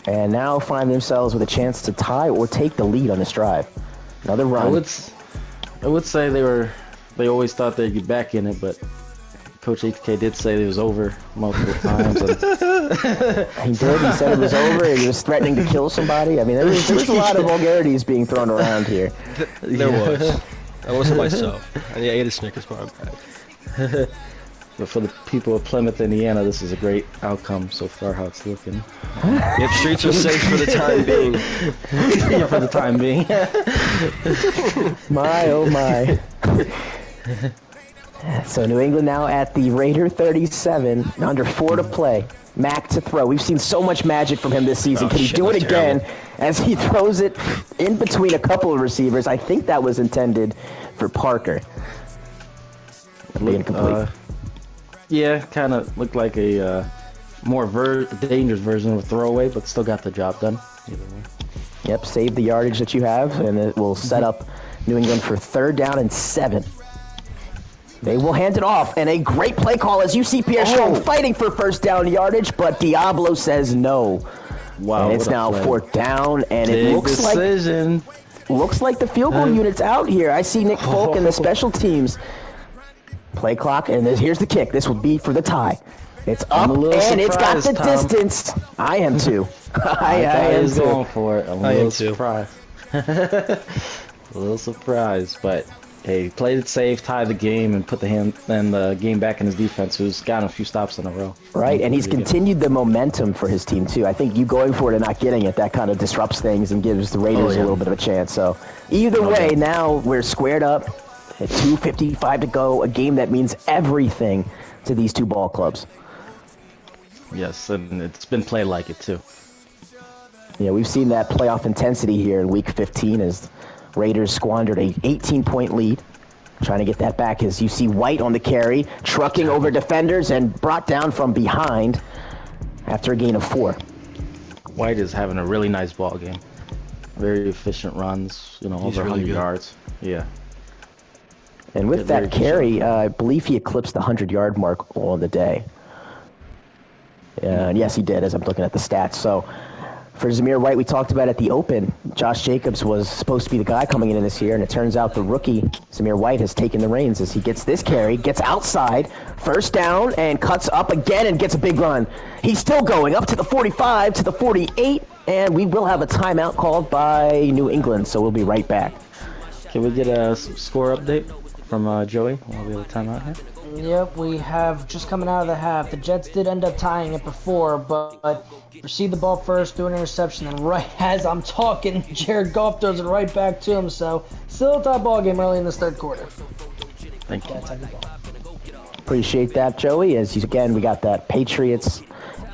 and now find themselves with a chance to tie or take the lead on this drive. Another run.
I would say they always thought they'd get back in it, but Coach ATK did say it was over multiple times.
He did. He said it was over. He was threatening to kill somebody. I mean, there was a lot of vulgarities being thrown around here.
There was. I wasn't myself. I ate a Snickers bar back.
But for the people of Plymouth, Indiana, this is a great outcome so far, how it's looking.
Yep, streets are safe for the time being.
Yeah, for the time being.
My, oh my. So New England now at the Raider 37, under 4 to play. Mack to throw. We've seen so much magic from him this season. Can he do it again as he throws it in between a couple of receivers? I think that was intended for Parker. Incomplete.
Yeah, kind of looked like a more dangerous version of a throwaway, but still got the job done. Either way.
Yep, save the yardage that you have, and it will set up New England for 3rd down and 7. They will hand it off, and a great play call as you see Pierre Strong fighting for 1st down yardage, but Diablo says no.
Wow,
and it's now 4th down, and it looks like the field goal unit's out here. I see Nick Folk and the special teams. Play clock, and here's the kick. This will be for the tie. It's up, and it's got the distance. I am too. I am too.
Going for it. I'm a little surprised. A little surprised, but Hey, he played it safe, tied the game, and put the game back in his defense, who's gotten a few stops in a row.
Right, and he's continued the momentum for his team, too. I think you going for it and not getting it, that kind of disrupts things and gives the Raiders a little bit of a chance. So either way, now we're squared up at 2:55 to go, a game that means everything to these two ball clubs.
Yes, and it's been played like it, too.
Yeah, we've seen that playoff intensity here in Week 15 as Raiders squandered a 18-point lead. Trying to get that back as you see White on the carry, trucking over defenders and brought down from behind after a gain of 4.
White is having a really nice ball game. Very efficient runs, over 100 yards. Yeah.
And with that carry, I believe he eclipsed the 100-yard mark on the day. And yes, he did, as I'm looking at the stats. So for Zamir White, we talked about at the Open, Josh Jacobs was supposed to be the guy coming in this year, and it turns out the rookie, Zamir White, has taken the reins as he gets this carry, gets outside, first down, and cuts up again and gets a big run. He's still going up to the 45, to the 48, and we will have a timeout called by New England, so we'll be right back.
Can we get a score update from Joey while we have a timeout here?
Yep, we have just coming out of the half. The Jets did end up tying it before, but received the ball first, threw an interception, and right as I'm talking, Jared Goff throws it right back to him. So still a tie ball game early in this third quarter.
Thank you.
Appreciate that, Joey. As you, again, we got that Patriots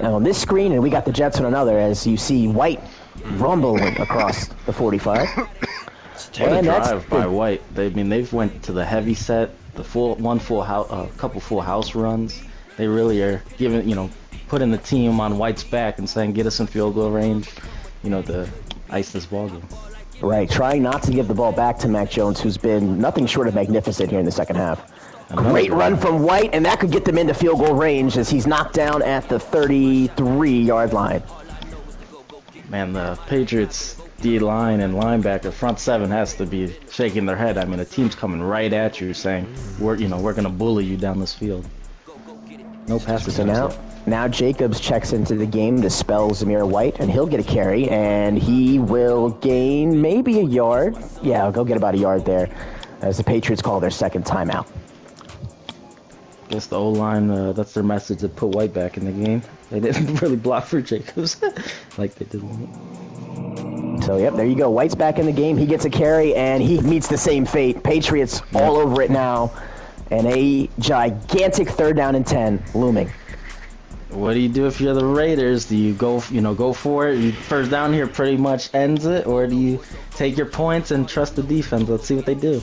on this screen, and we got the Jets on another. As you see White rumbling across the 45.
What a drive by White. They've went to the heavy set. The couple full house runs. They really are putting the team on White's back and saying, get us in field goal range, to ice this ball game.
Right, trying not to give the ball back to Mac Jones, who's been nothing short of magnificent here in the second half. Great run from White, and that could get them into field goal range as he's knocked down at the 33-yard line.
Man, the Patriots D-line and linebacker, front seven has to be shaking their head. The team's coming right at you saying, we're going to bully you down this field. No passes.
So now Jacobs checks into the game to spell Zamir White, and he'll get a carry, and he will gain maybe a yard. Yeah, I'll go get about a yard there as the Patriots call their second timeout.
Guess the O-line, that's their message, to put White back in the game. They didn't really block for Jacobs like they did.
So, yep, there you go. White's back in the game. He gets a carry, and he meets the same fate. Patriots all over it now, and a gigantic 3rd down and 10 looming.
What do you do if you're the Raiders? Do you go for it? First down here pretty much ends it, or do you take your points and trust the defense? Let's see what they do.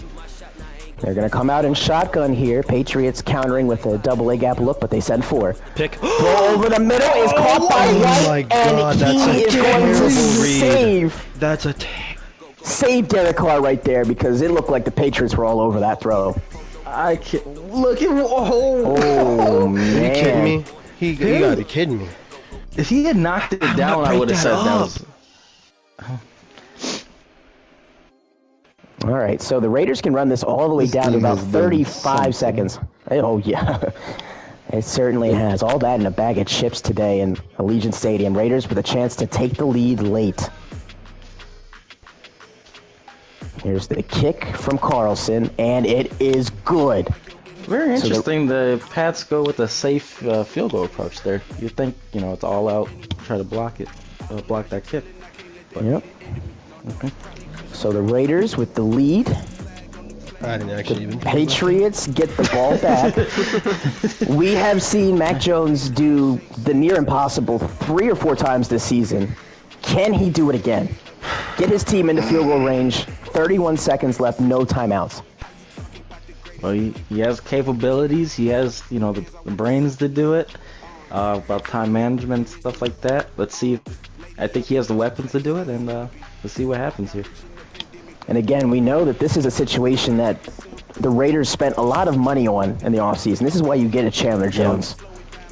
They're going to come out in shotgun here. Patriots countering with a double A gap look, but they send 4.
Pick.
Throw over the middle is caught by White, and he is going to save.
That's a
save Derek Carr right there because it looked like the Patriots were all over that throw.
I can't look at man!
Are you kidding me? You gotta be kidding me.
If he had knocked it down, I would have said that was.
All right, so the Raiders can run this all the way down to about 35 seconds. Oh, yeah. It certainly has. All that in a bag of chips today in Allegiant Stadium. Raiders with a chance to take the lead late. Here's the kick from Carlson, and it is good.
Very interesting. The Pats go with a safe field goal approach there. You think, it's all out, try to block that kick. But,
yep. Okay. So the Raiders with the lead.
I didn't actually even.
Patriots get the ball back. We have seen Mac Jones do the near impossible 3 or 4 times this season. Can he do it again? Get his team into field goal range. 31 seconds left, no timeouts.
Well, he has capabilities. He has, the brains to do it. About time management, stuff like that. Let's see. I think he has the weapons to do it, and let's see what happens here.
And again, we know that this is a situation that the Raiders spent a lot of money on in the offseason. This is why you get a Chandler Jones.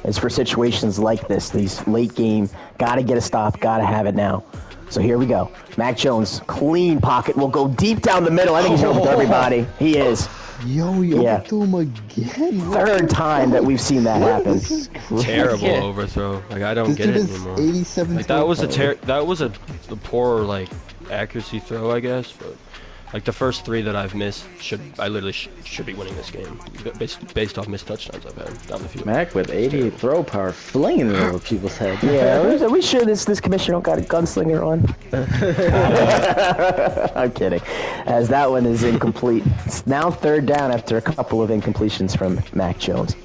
It's for situations like this, these late game, got to get a stop, got to have it now. So here we go. Mac Jones, clean pocket, will go deep down the middle. I think he's open to everybody. He is.
Yo, to him again.
3rd time that we've seen that happen.
Terrible overthrow. I don't get it anymore.
87.
That was a poor accuracy throw, I guess, but Like the first 3 that I've missed, I literally should be winning this game based off missed touchdowns I've had down the field.
Mac with 88 throw power, flinging it over people's heads.
Yeah, are we sure this commissioner don't got a gunslinger on? I'm kidding. As that one is incomplete. It's now 3rd down after a couple of incompletions from Mac Jones.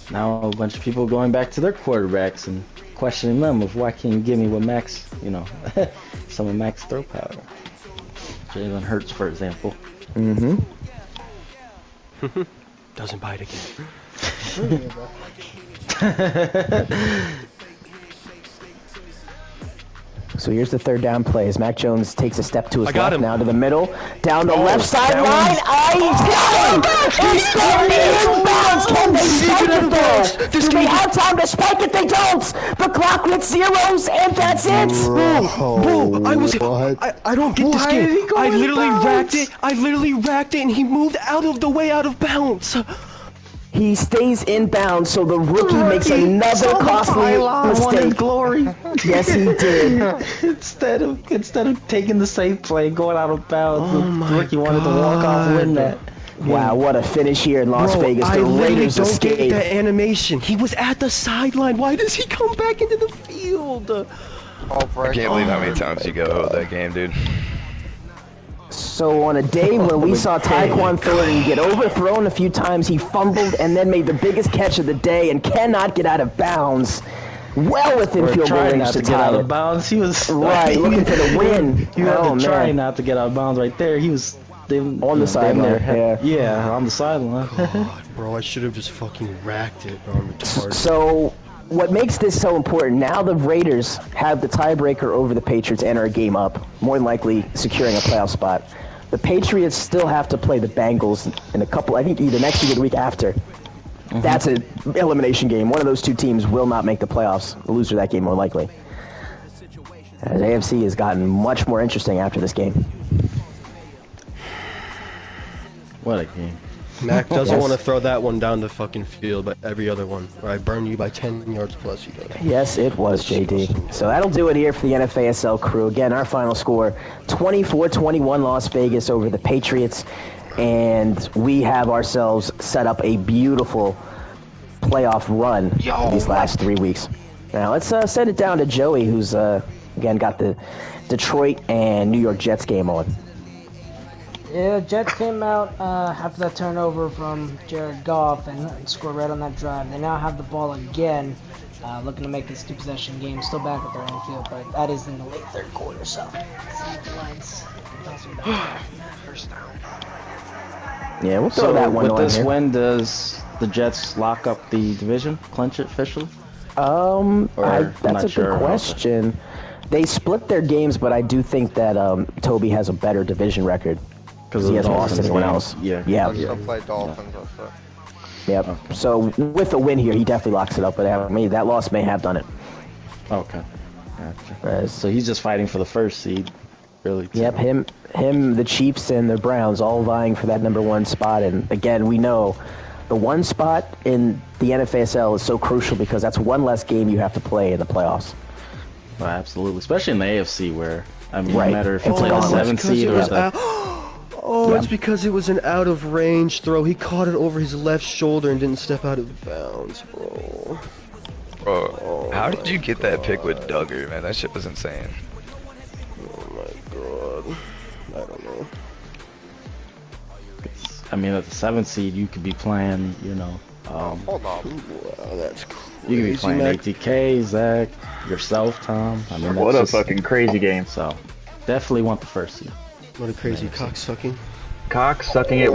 Now a bunch of people going back to their quarterbacks and questioning them of why can't you give me what Max, some of Mac's throw power. Jalen Hurts, for example.
Mm-hmm.
Doesn't bite again.
So here's the 3rd down play as Mac Jones takes a step to his left, now to the middle, down the left sideline. He's got him! He's got the inbounds! Can they spike it there? Do they have time to spike it? They don't! The clock with zeros, and that's it!
Bro, I don't get this game. I literally racked it, and he moved out of the way out of bounds.
He stays inbound, so the rookie makes another costly mistake.
Glory.
Yes, he did.
instead of taking the safe play, going out of bounds, the rookie wanted to walk off and win that.
Wow, what a finish here in Las Vegas. The Raiders escape.
I don't get that animation. He was at the sideline. Why does he come back into the field?
I can't believe how many times you go that game, dude.
So on a day when we saw Tyquan Thornton get overthrown a few times, he fumbled and then made the biggest catch of the day and cannot get out of bounds. Well within field goal range to
get out of bounds. He was
looking for the win.
You had to try not to get out of bounds right there. He was
on the sideline.
Yeah, on the sideline.
God, bro, I should have just fucking racked it, bro. I'm retarded.
So what makes this so important, now the Raiders have the tiebreaker over the Patriots and are a game up, more than likely securing a playoff spot. The Patriots still have to play the Bengals in a couple, I think either next week or the week after. Mm-hmm. That's an elimination game. One of those 2 teams will not make the playoffs. The loser of that game more likely. And AFC has gotten much more interesting after this game.
What a game.
Mac doesn't want to throw that one down the fucking field, but every other one, where I burn you by 10 yards plus, he does.
Yes, it was, JD. So that'll do it here for the NFASL crew. Again, our final score, 24-21 Las Vegas over the Patriots. And we have ourselves set up a beautiful playoff run these last 3 weeks. Now, let's send it down to Joey, who's, again, got the Detroit and New York Jets game on.
Yeah, Jets came out after that turnover from Jared Goff and scored right on that drive. They now have the ball again, looking to make this 2-possession game. Still back at their own field, but that is in the late 3rd quarter, so the lines first down.
Yeah, we'll throw that one on
with this
here.
win, does the Jets lock up the division, clinch it officially?
That's a good question. They split their games, but I do think that Toby has a better division record. Because he hasn't lost anyone else.
Yeah.
Still play Dolphins also.
Yep.
Okay.
So with a win here, he definitely locks it up. But that loss may have done it.
Okay. Gotcha. So he's just fighting for the 1st seed, really.
Yep. Him, the Chiefs, and the Browns all vying for that #1 spot. And again, we know the 1 spot in the NFASL is so crucial because that's one less game you have to play in the playoffs.
Well, absolutely, especially in the AFC where no matter if you
It's
play the 7th seed or the.
It's because it was an out-of-range throw. He caught it over his left shoulder and didn't step out of bounds, bro.
Bro, how did you get that pick with Duggar, man? That shit was insane.
Oh my god. I don't know.
I mean, at the 7th seed, you could be playing,
Hold on.
Wow, that's crazy.
You could be playing ATK, Zach, yourself, Tom. I mean,
what a fucking crazy game.
So, definitely want the 1st seed.
What a crazy cocksucking.
Cocksucking it.